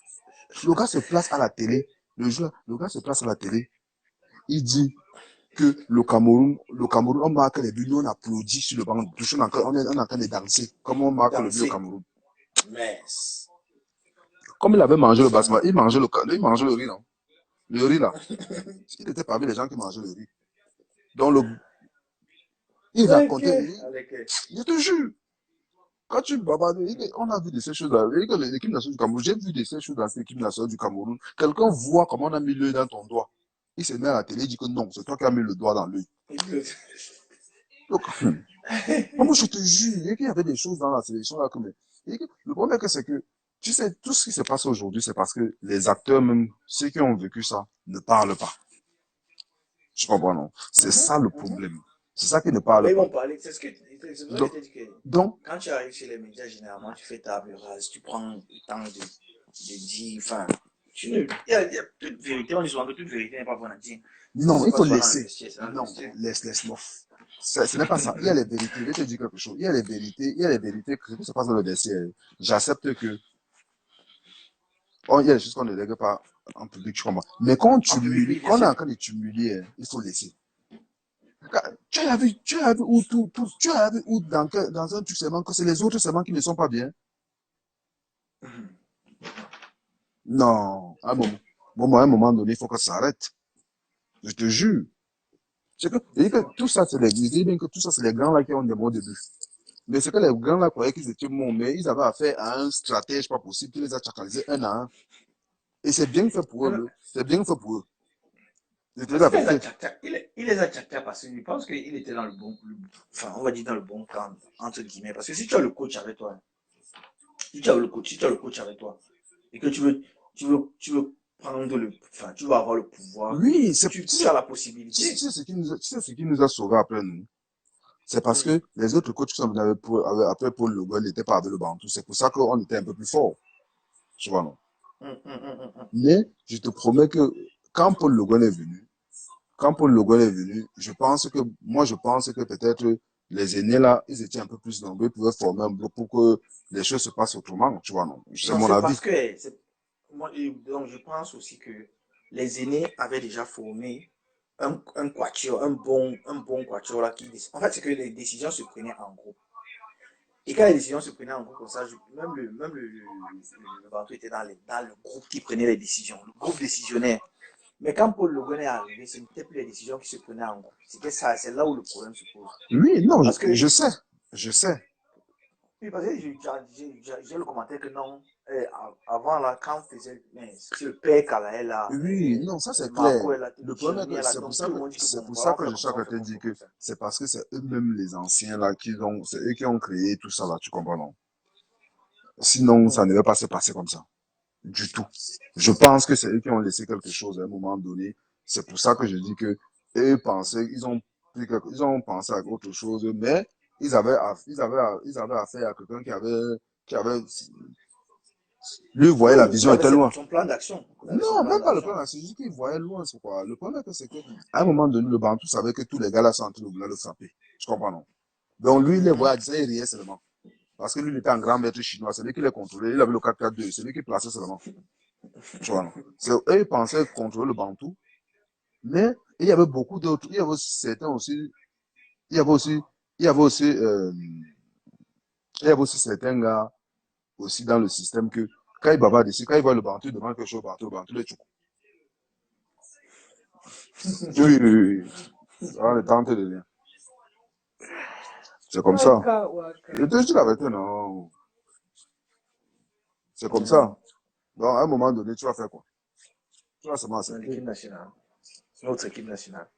Le gars se place à la télé. Le gars se place à la télé. Il dit que le Cameroun, on marque les buts, nous on applaudit sur le banc de touche. On est en train de danser. Comment on marque le but au Cameroun? Mais. Comme il avait mangé le basmati, il mangeait le riz, non? Le riz là. Il était parmi les gens qui mangeaient le riz. Donc il racontait. Je te jure. Quand tu bavardes, on a vu de ces choses-là. L'équipe nationale du Cameroun, j'ai vu de ces choses dans l'équipe nationale du Cameroun. Quelqu'un voit comment on a mis l'œil dans ton doigt. Il se met à la télé, il dit que non, c'est toi qui as mis le doigt dans l'œil. Donc, moi, je te jure, il y avait des choses dans la sélection là. Le problème, c'est que, tu sais, tout ce qui se passe aujourd'hui, c'est parce que les acteurs, même ceux qui ont vécu ça, ne parlent pas. Je comprends, non? C'est ça le problème. C'est ça qui ne parle Mais ils pas. vont parler, c'est pour ça que je t'ai dit que quand tu arrives chez les médias, généralement, tu fais table rase, tu prends le temps de dire, enfin, il y a toute vérité, on dit souvent que toute vérité n'est pas bonne à dire. Non, il faut laisser. Non, laisse, mof. Ce n'est pas ça. Il y a les vérités. Je vais te dire quelque chose. Il y a les vérités que se passe dans le vestiaire. J'accepte que, il y a des choses qu'on ne lègue pas en public, tu comprends. Mais quand on est en train de t'humilier, il faut laisser. Tu as vu où tu as vu où dans un truc seulement que c'est les autres seulement qui ne sont pas bien. Non, à un moment donné, il faut que ça s'arrête. Je te jure. Que tout ça, je dis bien que tout ça, c'est les grands là qui ont des mots de but. Mais c'est que les grands là croyaient qu'ils étaient bons, mais ils avaient affaire à un stratège pas possible qui les a chacalisés un à un. Et c'est bien fait pour eux. C'est bien fait pour eux. Il les a tchakta parce qu'il pense qu'il était dans le bon, enfin, on va dire dans le bon camp, entre guillemets. Parce que si tu as le coach avec toi, si tu as le coach avec toi, et que tu veux prendre enfin, tu veux avoir le pouvoir, oui, tu as la possibilité. Tu sais ce qui nous a sauvés après nous? C'est parce que les autres coachs qui sont venus après Paul Le Guen n'étaient pas avec le Bantou. C'est pour ça qu'on était un peu plus fort. Tu vois, non? Mais je te promets que quand Paul Le Guen est venu, je pense que peut-être les aînés là, ils étaient un peu plus nombreux, ils pouvaient former un bloc pour que les choses se passent autrement, tu vois, non? C'est mon avis. Parce que, donc je pense aussi que les aînés avaient déjà formé un quatuor, un bon quatuor là en fait, c'est que les décisions se prenaient en groupe. Et quand les décisions se prenaient en groupe comme ça, même le Bantou était dans le groupe qui prenait les décisions, le groupe décisionnaire. Mais quand Paul Le Guen est arrivé, ce n'était plus les décisions qui se prenaient en groupe. C'était ça, c'est là où le problème se pose. Oui, non, je sais. Oui, parce que j'ai le commentaire que non, avant, là, quand on faisait, mais si le père Kalae, là, Oui, non, ça c'est clair. Marco, elle a Le été problème est que là, c'est pour donc ça tout que le monde dit que c'est bon, pour voilà, ça on que fait je comme suis ça, à on fait te comme ça, dire comme que ça. c'est parce que c'est eux-mêmes les anciens là c'est eux qui ont créé tout ça là, tu comprends non? Sinon, ça ne va pas se passer comme ça. Du tout. Je pense que c'est eux qui ont laissé quelque chose à un moment donné. C'est pour ça que je dis que eux pensaient, ils ont pensé à autre chose, mais ils avaient affaire à quelqu'un qui avait, lui voyait la Oui, il vision avait était loin. son plan d'action. Il avait son Non, plan même pas le d'action. plan, c'est juste qu'il voyait loin, c'est quoi. Le problème, c'est que, à un moment donné, le Bantou savait que tous les gars là sont en train de vouloir le frapper. Je comprends, non? Donc, lui, il les voyait, il riait seulement. Parce que lui, il était un grand maître chinois, c'est lui qui les contrôlait, il avait le 4-4-2, c'est lui qui plaçait seulement. Tu vois, non? C'est eux, ils pensaient contrôler le Bantou, mais il y avait beaucoup d'autres, il y avait certains aussi, il y avait aussi, il y avait aussi, il y avait aussi certains gars aussi dans le système que, quand ils bavardent ici, quand ils voient le Bantou, ils demandent quelque chose au Bantou, les tchouk. Oui, oui, oui. On est tenté de lire. C'est comme ça. Waka, waka. Je te dis la vérité, non. C'est comme Non, ça. Donc, à un moment donné, tu vas faire quoi? Tu vas seulement c'est accepter. l'équipe nationale. C'est notre équipe nationale.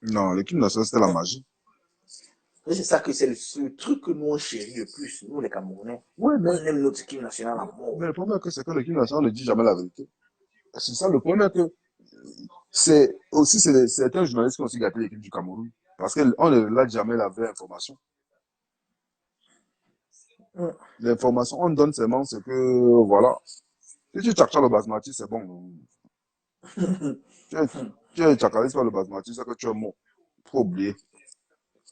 Non, l'équipe nationale, c'était la magie. Et c'est ça que c'est le truc que nous on chérit le plus, nous les Camerounais. Oui, On aime notre équipe nationale à mort. mais le problème, c'est que l'équipe nationale ne dit jamais la vérité. C'est ça le problème, que c'est aussi certains journalistes qui ont aussi gâté l'équipe du Cameroun. Parce qu'on ne relate jamais la vraie information. Mm. L'information, on donne seulement ce que, voilà. Si tu tchakchas le basmati, c'est bon. Tu, tu tchakalises pas le basmati, c'est que tu es mort. Faut oublier.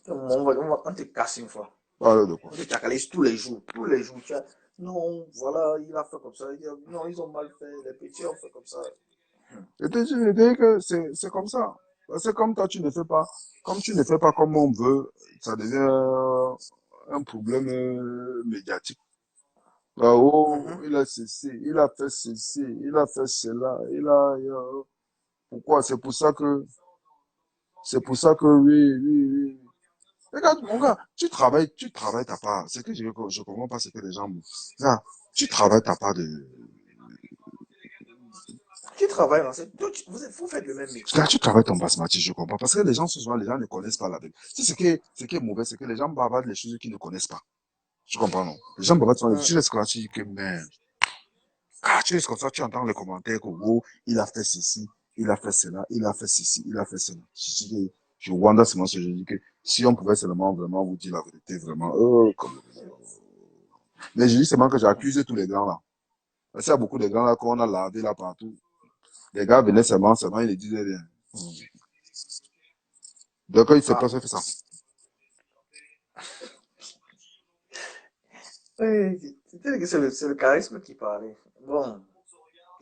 On te casse une fois. Parle de quoi? On te chakalise tous les jours. Tous les jours. Non, voilà, il a fait comme ça. Non, ils ont mal fait. Les petits ont fait comme ça. Je te dis que c'est comme ça. Parce que comme toi, comme tu ne fais pas comme on veut, ça devient un problème médiatique. Là, oh, Mhm. il a cessé, il a fait ceci, il a fait cela, pourquoi? C'est pour ça que, oui, oui, oui. Regarde, mon gars, tu travailles ta part. C'est que je comprends pas ce que les gens, là, tu travailles ta part de, Tu travailles dans cette. Vous faites le même là, métier. tu travailles ton basmati, je comprends. Parce que les gens, souvent, les gens ne connaissent pas la Bible. C'est ce qui est mauvais, c'est que les gens bavardent les choses qu'ils ne connaissent pas. Je comprends, non? Les gens bavardent souvent, Mm. tu laisses comme ça, tu dis que, merde. Ah, tu laisses comme ça, tu entends les commentaires que, oh, il a fait ceci, il a fait cela, il a fait ceci, il a fait cela. Je wonder seulement ce que je dis que si on pouvait seulement vraiment vous dire la vérité, vraiment, mais je dis seulement que j'accuse tous les grands là. Parce qu'il y a beaucoup de grands là qu'on a lavé là partout. Les gars venaient seulement, ils ne disaient rien. Donc, il s'est Ah. passé fait ça. Oui, c'est le charisme qui parlait. Bon,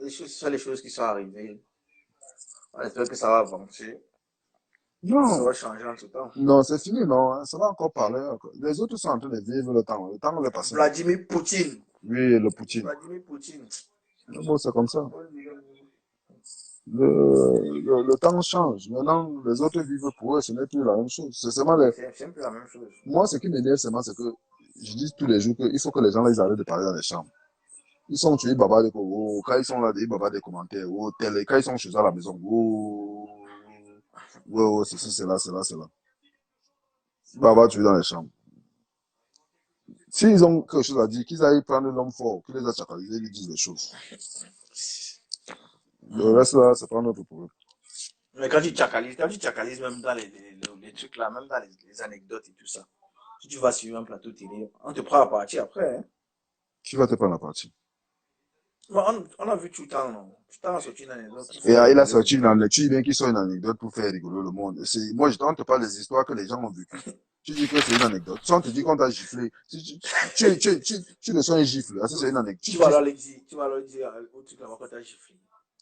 ce sont les choses qui sont arrivées. On espère que ça va avancer. Ça Non, va changer en tout temps. non, c'est fini, non, hein, ça va encore parler. Encore. Les autres sont en train de vivre le temps. Le temps, on est passé. Vladimir Poutine. Oui, le Poutine. Vladimir Poutine. Bon, c'est comme ça. Le temps change. Maintenant, les autres vivent pour eux, ce n'est plus la même chose. C'est seulement Oui, c'est un peu la même chose. moi, ce qui m'énerve seulement, c'est que je dis tous les jours qu'il faut que les gens là, ils arrêtent de parler dans les chambres. Ils sont tués, baba, quand ils sont là, ils baba des commentaires, oh, tel, et quand ils sont chez eux à la maison, oh, ceci, c'est là, c'est là, c'est là. Baba, tu es dans les chambres. S'ils ont quelque chose à dire, qu'ils aillent prendre l'homme fort, qui les a chacalisés, ils disent des choses. Le reste là, c'est pas notre problème. Mais quand tu chacalises même dans les trucs là, même dans les anecdotes et tout ça, si tu vas sur un plateau télé, on te prend à partir après. Hein. Qui va te prendre la partie? Bon, on a vu tout le temps, non? Tout le temps, on a sorti une anecdote pour Et faire il a rigoler le sorti une monde. anecdote, tu dis bien qu'il sort une anecdote pour faire rigoler le monde. Moi, je ne te parle des histoires que les gens ont vécues. Tu dis que c'est une anecdote. Si on te dit qu'on t'a giflé, tu reçois un gifle. Ah, ça, c'est une anecdote. Tu vas leur dire au truc là-bas quand t'as giflé.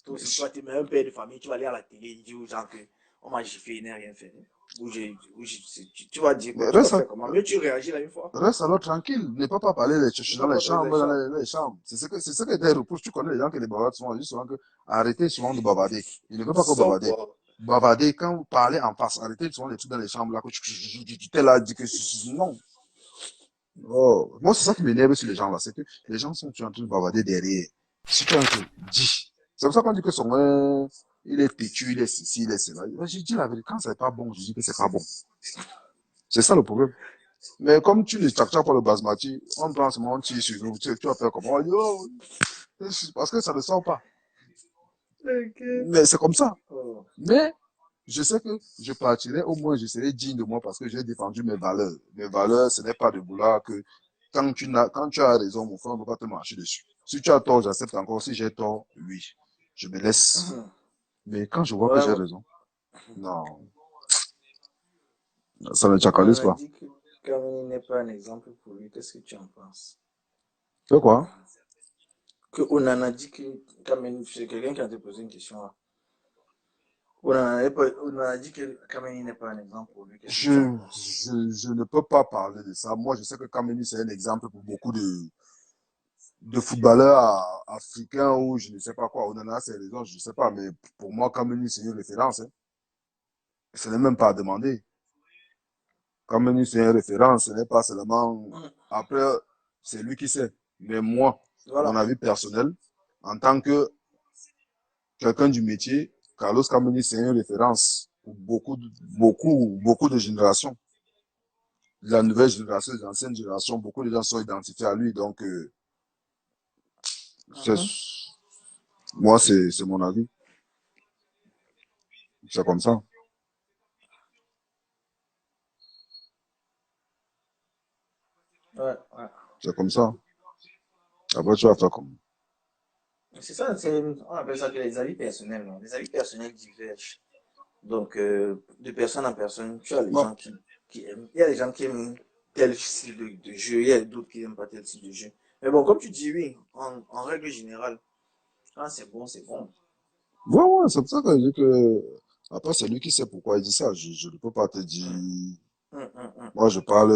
Toi aussi, toi, tu es un père de famille, tu vas aller à la télé et dire aux gens que on m'a giflé, il n'a rien fait. Tu vas dire quoi? Mais Tu vas faire comment? Mieux tu réagis là une fois. reste alors tranquille. Ne pas parler les Tu chercher ne dans vas les pas parler chambres, des dans chambres. les chambres. C'est ce que des reproches. Tu connais les gens qui les bavardent souvent. Ils disent souvent que arrêtez souvent de bavarder. Il ne veut pas que Sans bavarder. quoi? Bavarder, quand vous parlez en face, arrêtez souvent les trucs dans les chambres là, que tu t'es là, dit que non. Oh, moi, c'est ça qui m'énerve sur les gens là, c'est que les gens sont toujours en train de bavarder derrière. Si tu as un truc, dis. C'est comme ça qu'on dit que son il est têtu, il est ceci, il est cela. Moi, je dis la vérité, quand c'est pas bon, je dis que c'est pas bon. C'est ça le problème. Mais comme tu ne tchak pas le basmati, on prend ce moment, tu sur nous, tu vas faire comment? On dit, oh, parce que ça ne sort pas. Ok. Mais c'est comme ça. Oh. Mais je sais que je partirai, au moins je serai digne de moi parce que j'ai défendu mes valeurs. Mes valeurs, ce n'est pas de vouloir que quand tu as raison, mon frère, on ne va pas te marcher dessus. Si tu as tort, j'accepte encore. Si j'ai tort, oui, je me laisse. Mhm. Mais quand je vois que Ouais, j'ai ouais. raison, non, ça ne On chakalise en a pas. dit que Kamini n'est pas un exemple pour lui. Qu'est-ce que tu en penses? C'est quoi? Que on en a dit que Kamini, c'est quelqu'un qui a te posé une question là. On en a dit que Kamini n'est pas un exemple pour lui. Qu'est-ce que Je, tu en penses? je ne peux pas parler de ça. Moi, je sais que Kameni, c'est un exemple pour beaucoup de footballeurs africains ou je ne sais pas quoi. On en a ses raisons, je ne sais pas. Mais pour moi, Kameni, c'est une référence. Hein. Ce n'est même pas à demander. Kameni, c'est une référence. Ce n'est pas seulement. Mhm. Après, c'est lui qui sait. Mais moi, mon Voilà. avis personnel, en tant que quelqu'un du métier, Carlos Kameni, c'est une référence pour beaucoup de générations. La nouvelle génération, l'ancienne génération, beaucoup de gens sont identifiés à lui. Donc, Mhm. moi, c'est mon avis. C'est comme ça. Ouais, ouais. C'est comme ça. Après, tu vas faire comme. C'est ça, on appelle ça que les avis personnels. Non? Les avis personnels divergent. Donc, de personne en personne, tu as les Bon, gens qui aiment. Il y a des gens qui aiment tel style de jeu, il y a d'autres qui n'aiment pas tel style de jeu. Mais bon, comme tu dis, oui, en règle générale, quand c'est bon, c'est bon. ouais, ouais, c'est pour ça que je dis que. Après, c'est lui qui sait pourquoi il dit ça. Je ne peux pas te dire. Hum, hum. Moi, je parle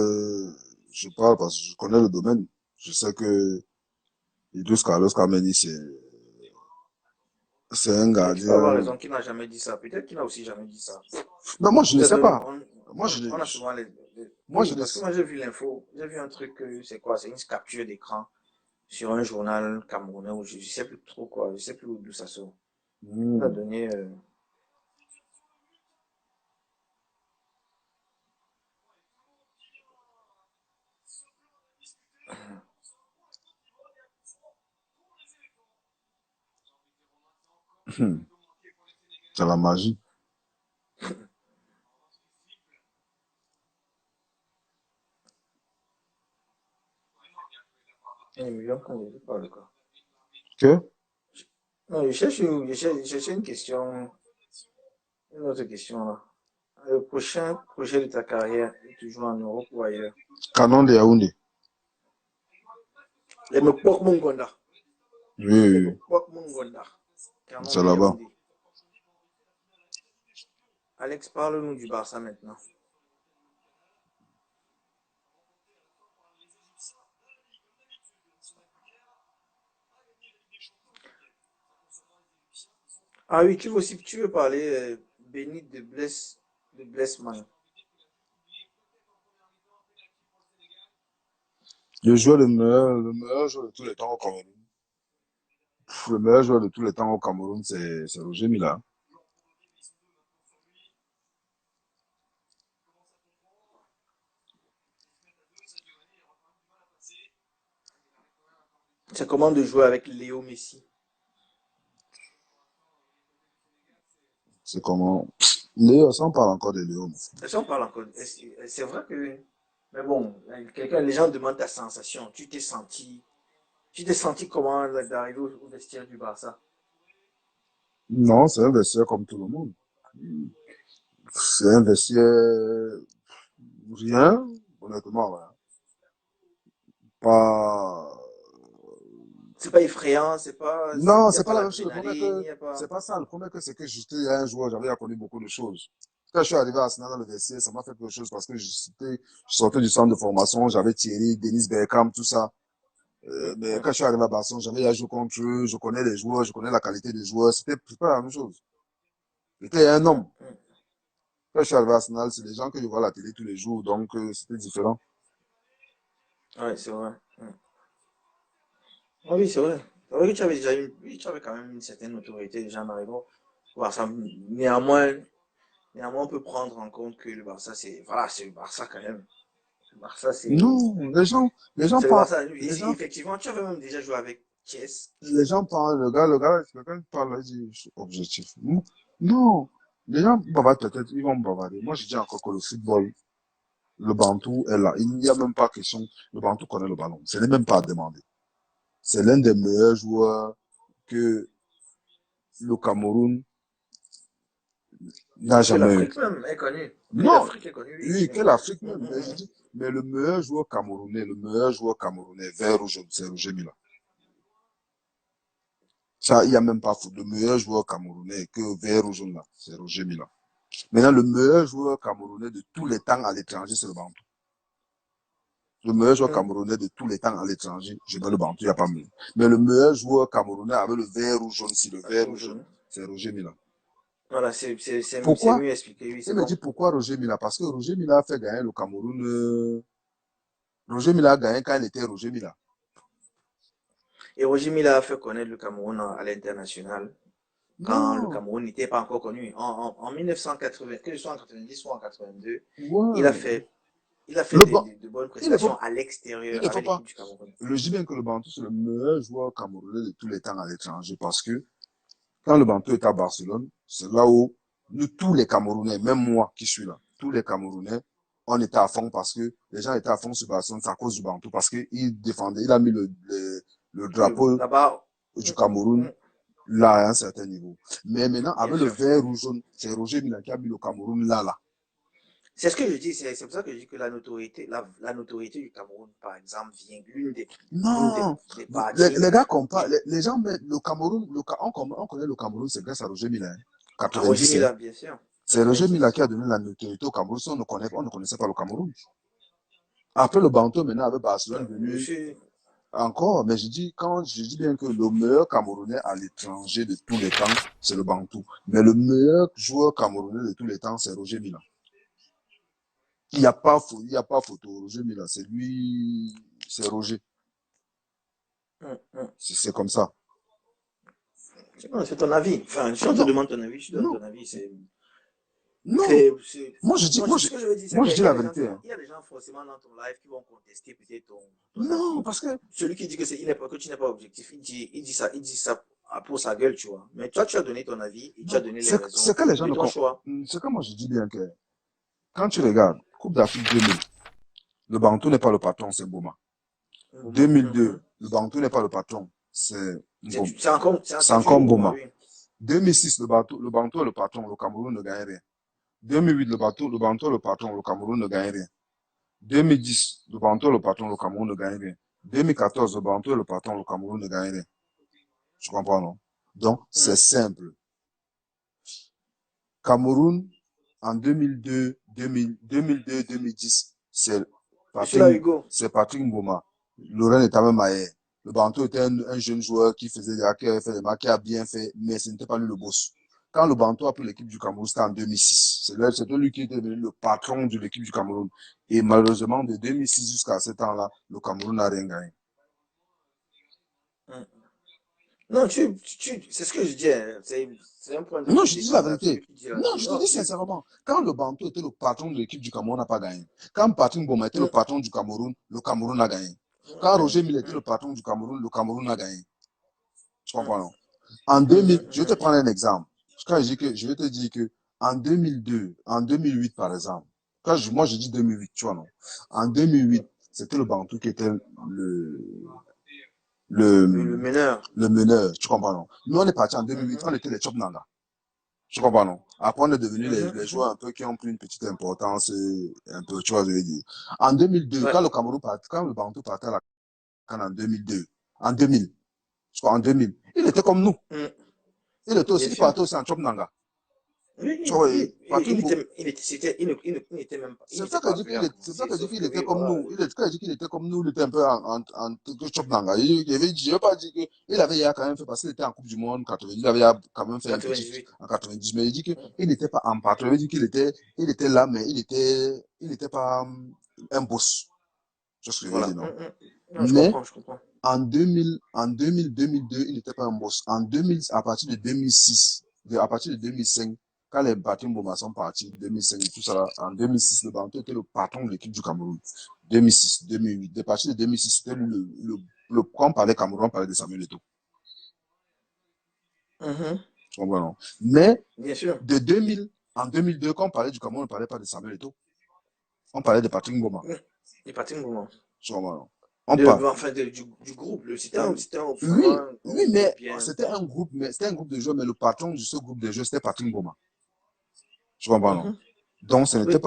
parce que je connais le domaine. Je sais que Idriss Carlos Kameni, c'est un Et tu peux avoir gardien. raison qu'il n'a jamais dit ça. Peut-être qu'il n'a aussi jamais dit ça. Mais moi, je ne sais Peut-être pas. on, Moi, on a souvent moi, je Oui, ne parce que moi j'ai vu l'info, j'ai vu un truc, c'est quoi? C'est une capture d'écran sur un journal camerounais ou je sais plus trop quoi, je sais plus d'où ça sort. On a Hmm. donné. C'est la magie. 1 million quand je parle quoi. Que? Non, je cherche une autre question là. Le prochain projet de ta carrière est toujours en Europe ou ailleurs? Canon de Yaoundé. Les Mepok Mungonda. Oui, oui, Les oui. Mepok Mungonda. Canon C'est de là-bas. Yaoundé. Alex, parle-nous du Barça maintenant. Ah oui, tu veux parler Benit de Blessman. Le meilleur joueur de tous les temps au Cameroun. Le meilleur joueur de tous les temps au Cameroun, c'est Roger Mila. C'est comment de jouer avec Léo Messi. C'est comment. Léo, ça on parle encore de Léo. Et si on parle encore, c'est vrai que, mais bon, les gens demandent ta sensation. Tu t'es senti comment d'arriver au vestiaire du Barça? Non, c'est un vestiaire comme tout le monde. C'est un vestiaire rien, honnêtement. Ouais. Pas. C'est pas effrayant, c'est pas, il Non, n'y a c'est pas pas la même chose. Le problème l'adrénaline, il que n'y a pas. c'est pas ça. Le problème que c'est que j'étais un joueur, j'avais appris beaucoup de choses. Quand je suis arrivé à Arsenal dans le vestiaire, ça m'a fait quelque chose parce que je sortais du centre de formation, j'avais Thierry, Denis Bergkamp, tout ça. Mais quand je suis arrivé à Barcelone, j'avais à jouer contre eux, je connais les joueurs, je connais la qualité des joueurs. C'est pas la même chose. J'étais un homme. Quand je suis arrivé à Arsenal, c'est des gens que je vois à la télé tous les jours, donc c'était différent. Ouais, c'est vrai. Ah oui, c'est vrai. C'est vrai que tu avais déjà oui, tu avais quand même une certaine autorité déjà en arrivant. Barça, néanmoins, on peut prendre en compte que le Barça, voilà, c'est le Barça quand même. Le Barça, Non, c'est le Barça. les Et gens, effectivement, tu avais même déjà joué avec Chess. les gens parlent, le gars parle, il dit, je suis objectif. Non, non. Les gens bavardent peut-être, ils vont bavarder. Moi, je dis encore que le football, le Bantou est là. Il n'y a même pas question, le Bantou connaît le ballon. Ce n'est même pas à demander. C'est l'un des meilleurs joueurs que le Cameroun n'a Et que jamais eu. l'Afrique même est connue. Oui, Non, l'Afrique est connue, oui. oui, que l'Afrique Hum, même. hum, Mais je hum. dis, mais le meilleur joueur camerounais, vert ou jaune, c'est Roger Mila. Ça, il n'y a même pas faute. Le meilleur joueur camerounais que vert ou jaune là, c'est Roger Mila. Maintenant, le meilleur joueur camerounais de tous les temps à l'étranger, c'est le Bantou. Le meilleur joueur Hum. camerounais de tous les temps à l'étranger, je mets le Bantou, il n'y a pas mieux. Mais le meilleur joueur camerounais avec le vert ou jaune, si le vert ou jaune, Aujourd'hui. c'est Roger Mila. Voilà, c'est Pourquoi? mieux expliqué, oui, Il c'est me dit bon. pourquoi Roger Mila? Parce que Roger Mila a fait gagner le Cameroun. Roger Mila a gagné quand il était Roger Mila. Et Roger Mila a fait connaître le Cameroun à l'international quand le Non, Cameroun n'était pas encore connu. En 1980, que ce soit en 90 ou en 82, il a ouais. fait, il a fait Le ban... de bonnes Il ne faut, prestations à il l'extérieur ne faut avec pas. l'équipe du Cameroun. Je dis bien que le Bantou, c'est le meilleur joueur camerounais de tous les temps à l'étranger parce que quand le Bantou est à Barcelone, c'est là où nous, tous les Camerounais, même moi qui suis là, tous les Camerounais, on était à fond parce que les gens étaient à fond sur Barcelone, c'est à cause du Bantou, parce qu'il défendait, il a mis le drapeau Là-bas, du Cameroun là à un certain niveau. Mais maintenant, bien avec le sûr. vert ou jaune, c'est Roger Mila qui a mis le Cameroun là, là. C'est ce que je dis, c'est pour ça que je dis que la notoriété du Cameroun, par exemple, vient l'une Non, des parties. les gars comparent, du- les gens mettent le Cameroun, on connaît le Cameroun, c'est grâce à Roger Mila, hein. à Roger 90, hein. Mila, bien sûr. C'est Roger Mila 90. qui a donné la notoriété au Cameroun. Si on ne connaissait pas le Cameroun. Après le Banto, maintenant avec Barcelone Je venu suis, encore, mais je dis bien que le meilleur Camerounais à l'étranger de tous les temps, c'est le Bantou. Mais le meilleur joueur camerounais de tous les temps, c'est Roger Mila. Il n'y a pas photo. Roger Mila, c'est lui, c'est Roger. hum, hum. C'est comme ça. C'est ton avis. Enfin, si on te Non, demande ton avis, je donne non, ton avis. non. Non, ce que je veux dire, c'est Moi, qu'il je dis y a la des gens vérité, hein. il y a des gens forcément dans ton live qui vont contester peut-être ton Non, avis. parce que, Celui qui dit que tu n'es pas objectif, il dit ça pour sa gueule, tu vois. Mais toi, tu as donné ton avis et tu as non, donné les raisons c'est que les gens de ne ton comprennent. choix. C'est que moi, je dis bien que quand tu regardes Coupe d'Afrique 2000, le Bantou n'est pas le patron, c'est Boma. Un moment. 2002, le Bantou n'est pas le patron, c'est Mbom. C'est C'est encore toujours Bouma, Mboma. oui. 2006, le Bantou est le patron, le Cameroun ne gagne rien. 2008, le Bantou est le patron, le Cameroun ne gagne rien. 2010, le Bantou est le patron, le Cameroun ne gagne rien. 2014, le Bantou est le patron, le Cameroun ne gagne rien. Tu comprends, non? Donc, c'est Hum. simple. Cameroun, en 2002, 2010, Je suis là, Patrick, Hugo. c'est Patrick Mboma. Laurent était même ailleurs. Le Bantou était un jeune joueur qui avait fait des matchs, qui a bien fait, mais ce n'était pas lui le boss. Quand le Bantou a pris l'équipe du Cameroun, c'était en 2006. C'était lui qui était devenu le patron de l'équipe du Cameroun. Et malheureusement, de 2006 jusqu'à ce temps-là, le Cameroun n'a rien gagné. Hum. Non, c'est ce que je dis, hein. C'est un point de Non, vue je dis la défendable. vérité. Celui qui dit la Non, vérité. je te Non, dis sincèrement. Quand le Bantou était le patron de l'équipe du Cameroun, on n'a pas gagné. Quand Patrick Mboma était le hum, patron du Cameroun, le Cameroun a gagné. Quand hum, Roger Mille était le hum, patron du Cameroun, le Cameroun a gagné. Tu hum, comprends, non? En hum, 2000, je vais te hum. prendre un exemple. Quand je dis que, je vais te dire que en 2002, en 2008 par exemple, moi je dis 2008, tu vois, non? En 2008, c'était le Bantou qui était Le le, meneur. le meneur, tu comprends, non? Nous, on est parti en 2008, Mhm, on était les Chop Nanga. Tu comprends, non? Après, on est devenus mhm, les mhm. joueurs un peu qui ont pris une petite importance, un peu, tu vois, je veux dire. En 2002, Ouais. quand le Bantou partait à la CAN en 2002, en 2000, je crois en 2000, il était comme nous. Hum. Il était Bien aussi, il sûr. partait aussi en Chop Nanga. Tu Oui, vois, oui. Patrick Mbou, Il n'était même pas, il c'est ça n'était que je pas dis venu qu'il à est, c'est ça commencer, que je dis sauf qu'il que était oui, comme voilà. nous. Quand je dis qu'il était comme nous, il était un peu en Chop Nanga. Je vais pas dire qu'il avait quand même fait, parce qu'il était en Coupe du Monde 90, il avait quand même fait un petit 98. en 90, mais il dit qu'il Hum, n'était pas en patron, il dit il était là, mais il était pas un boss. C'est ce que je veux Voilà. dire, non? Non, je Mais comprends, je comprends. en 2002, il n'était pas un boss. À partir de 2006, à partir de 2005, quand les Batim Boma sont partis, 2005 et tout ça, là, en 2006, le Bantou était le patron de l'équipe du Cameroun. 2006, 2008. À partir de 2006, c'était lui quand on parlait Cameroun, on parlait de Samuel Eto'o. Tu comprends, non? Mais Bien sûr. en 2002, quand on parlait du Cameroun, on ne parlait pas de Samuel Eto'o. On parlait de Patrick Mboma. Il est parti un moment. Tu comprends, non? On parle. Enfin, du groupe. C'était un Oui, groupe mais bien. c'était un groupe de jeux, mais le patron de ce groupe de jeux, c'était Patrick Mboma. Tu comprends, non? Donc, ce n'était Oui.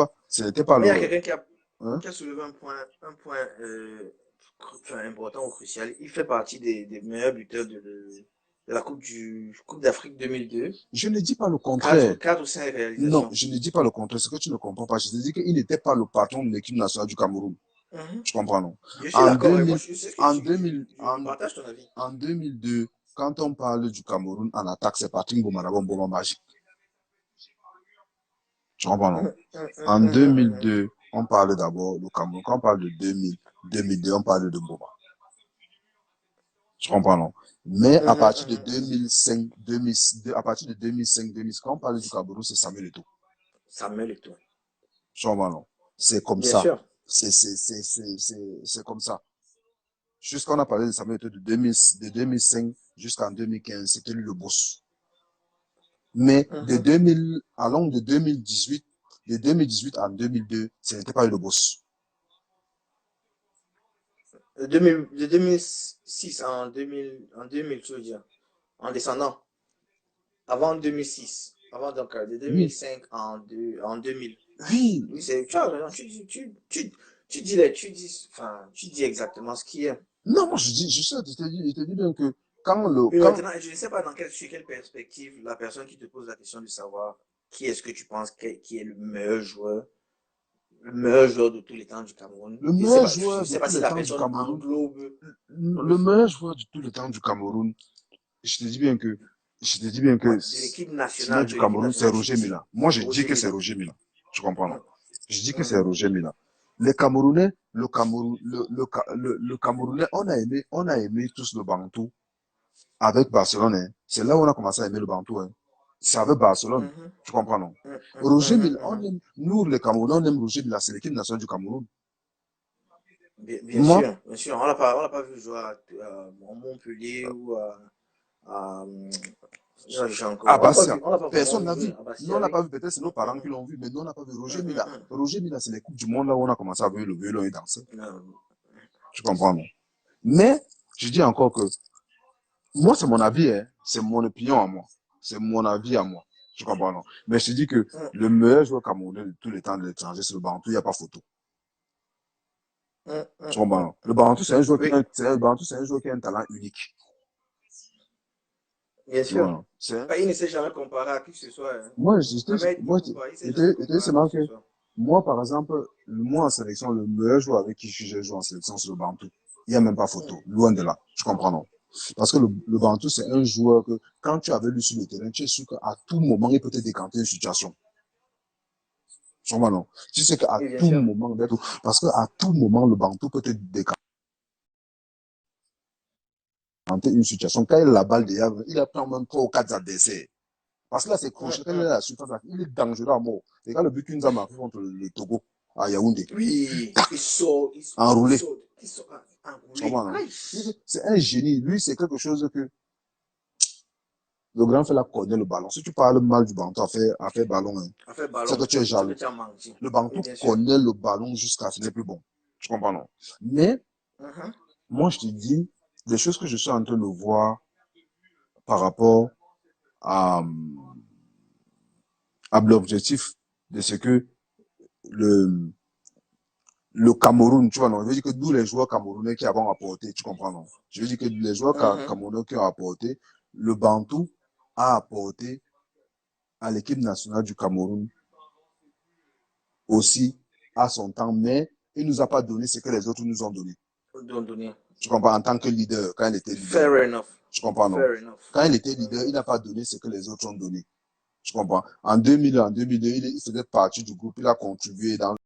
pas Mais il y a le. quelqu'un Hein? qui a soulevé un point enfin, important ou crucial. Il fait partie des meilleurs buteurs de la Coupe d'Afrique 2002. Je ne dis pas le contraire. 4 ou 5 Non, réalisations. je ne dis pas le contraire. Ce que tu ne comprends pas, je te dis qu'il n'était pas le patron de l'équipe nationale du Cameroun. Tu comprends, non? Je suis En d'accord. Et moi, 2000, je sais ce que en je 2000, en, partage ton avis. en 2002, quand on parle du Cameroun en attaque, c'est Patrick Mboma d'abord, Mboma magique. Tu comprends, non? En 2002, on parle d'abord du Cameroun. Quand on parle de 2002, on parle de Mboma. Tu comprends, non? Mais à partir de 2005, 2006, quand on parle du Cameroun, c'est Samuel Eto'o. Samuel Eto'o. Tu comprends, non? C'est comme Bien ça. sûr. C'est comme ça. Jusqu'on a parlé de Samuel Eto'o de 2005 jusqu'en 2015, c'était lui le boss. Mais allant de 2018 à 2002, ce n'était pas lui le boss. De 2006 en 2000, tu veux dire, en descendant. Avant 2006. Avant donc de 2005 en 2000. Oui. Oui, tu as raison. Tu dis exactement ce qui est. Non, moi je te dis bien que quand Mais maintenant, je ne sais pas sur quelle perspective la personne qui te pose la question de savoir qui est-ce que tu penses qui est le meilleur joueur de tous les temps du Cameroun. Le meilleur joueur de tous les temps du Cameroun. Le meilleur joueur de tous les temps du Cameroun. Je te dis bien que de l'équipe nationale du Cameroun, c'est Roger Mila. Moi, je dis que c'est Roger Mila. Tu comprends, non? Je dis que c'est Roger Mila. Les Camerounais, le Camerounais, on a aimé tous le Bantou avec Barcelone. Hein. C'est là où on a commencé à aimer le Bantou. Hein. C'est avec Barcelone. Tu comprends, non? Roger Mila, nous, les Camerounais, on aime Roger Mila. C'est l'équipe nationale du Cameroun. Bien sûr. On l'a pas vu jouer à Montpellier ou à Bastia. Personne n'a vu. Nous, on n'a pas vu. Peut-être c'est nos parents qui l'ont vu, mais nous, on n'a pas vu. Roger Mila. Roger Mila, c'est les Coupes du Monde là où on a commencé à voir le violon et danser. Tu comprends, non? Mais, je dis encore que, moi, c'est mon avis, hein. C'est mon opinion à moi. C'est mon avis à moi. Tu comprends, non? Mais je te dis que le meilleur joueur camerounais de tous les temps de l'étranger, c'est le Bantou, il n'y a pas photo. Tu comprends, non? Le Bantou, c'est un joueur qui a un talent unique. Bien sûr. Il ne s'est jamais comparé à qui que ce soit. Hein. Moi, par exemple, moi en sélection, le meilleur joueur avec qui j'ai joué en sélection, c'est le Bantou. Il n'y a même pas photo. Loin de là. Tu comprends, non? Parce que le Bantou, c'est un joueur que, quand tu avais lui sur le terrain, tu es sûr qu'à tout moment, il peut te décanter une situation. Tu comprends, non? Tu sais qu'à tout moment, parce qu'à tout moment, le Bantou peut te décanter une situation. Quand il a la balle derrière, il a pris même 3 ou 4 adversaires. Parce que là, c'est crochet. Quand il est à la surface, il est dangereux à mort. Regarde le but qu'une a marqué contre le Togo, à Yaoundé. Oui, il sort. Enroulé. Enroulé. C'est un génie. Lui, c'est quelque chose que le grand fait là connaît le ballon. Si tu parles mal du Bantou, à faire ballon, hein, c'est que tu es jaloux. Le Bantou connaît le ballon jusqu'à ce n'est plus bon. Tu comprends, non? Mais, moi, je te dis, des choses que je suis en train de voir par rapport à l'objectif de ce que le Cameroun, tu vois, non, je veux dire que nous, les joueurs camerounais qui avons apporté, tu comprends, non? Je veux dire que les joueurs camerounais qui ont apporté, le Bantou a apporté à l'équipe nationale du Cameroun aussi à son temps, mais il nous a pas donné ce que les autres nous ont donné. Tu comprends, en tant que leader, quand il était leader. Fair enough. Tu comprends, non? Quand il était leader, il n'a pas donné ce que les autres ont donné. Tu comprends? En 2000, en 2002, il faisait partie du groupe, il a contribué dans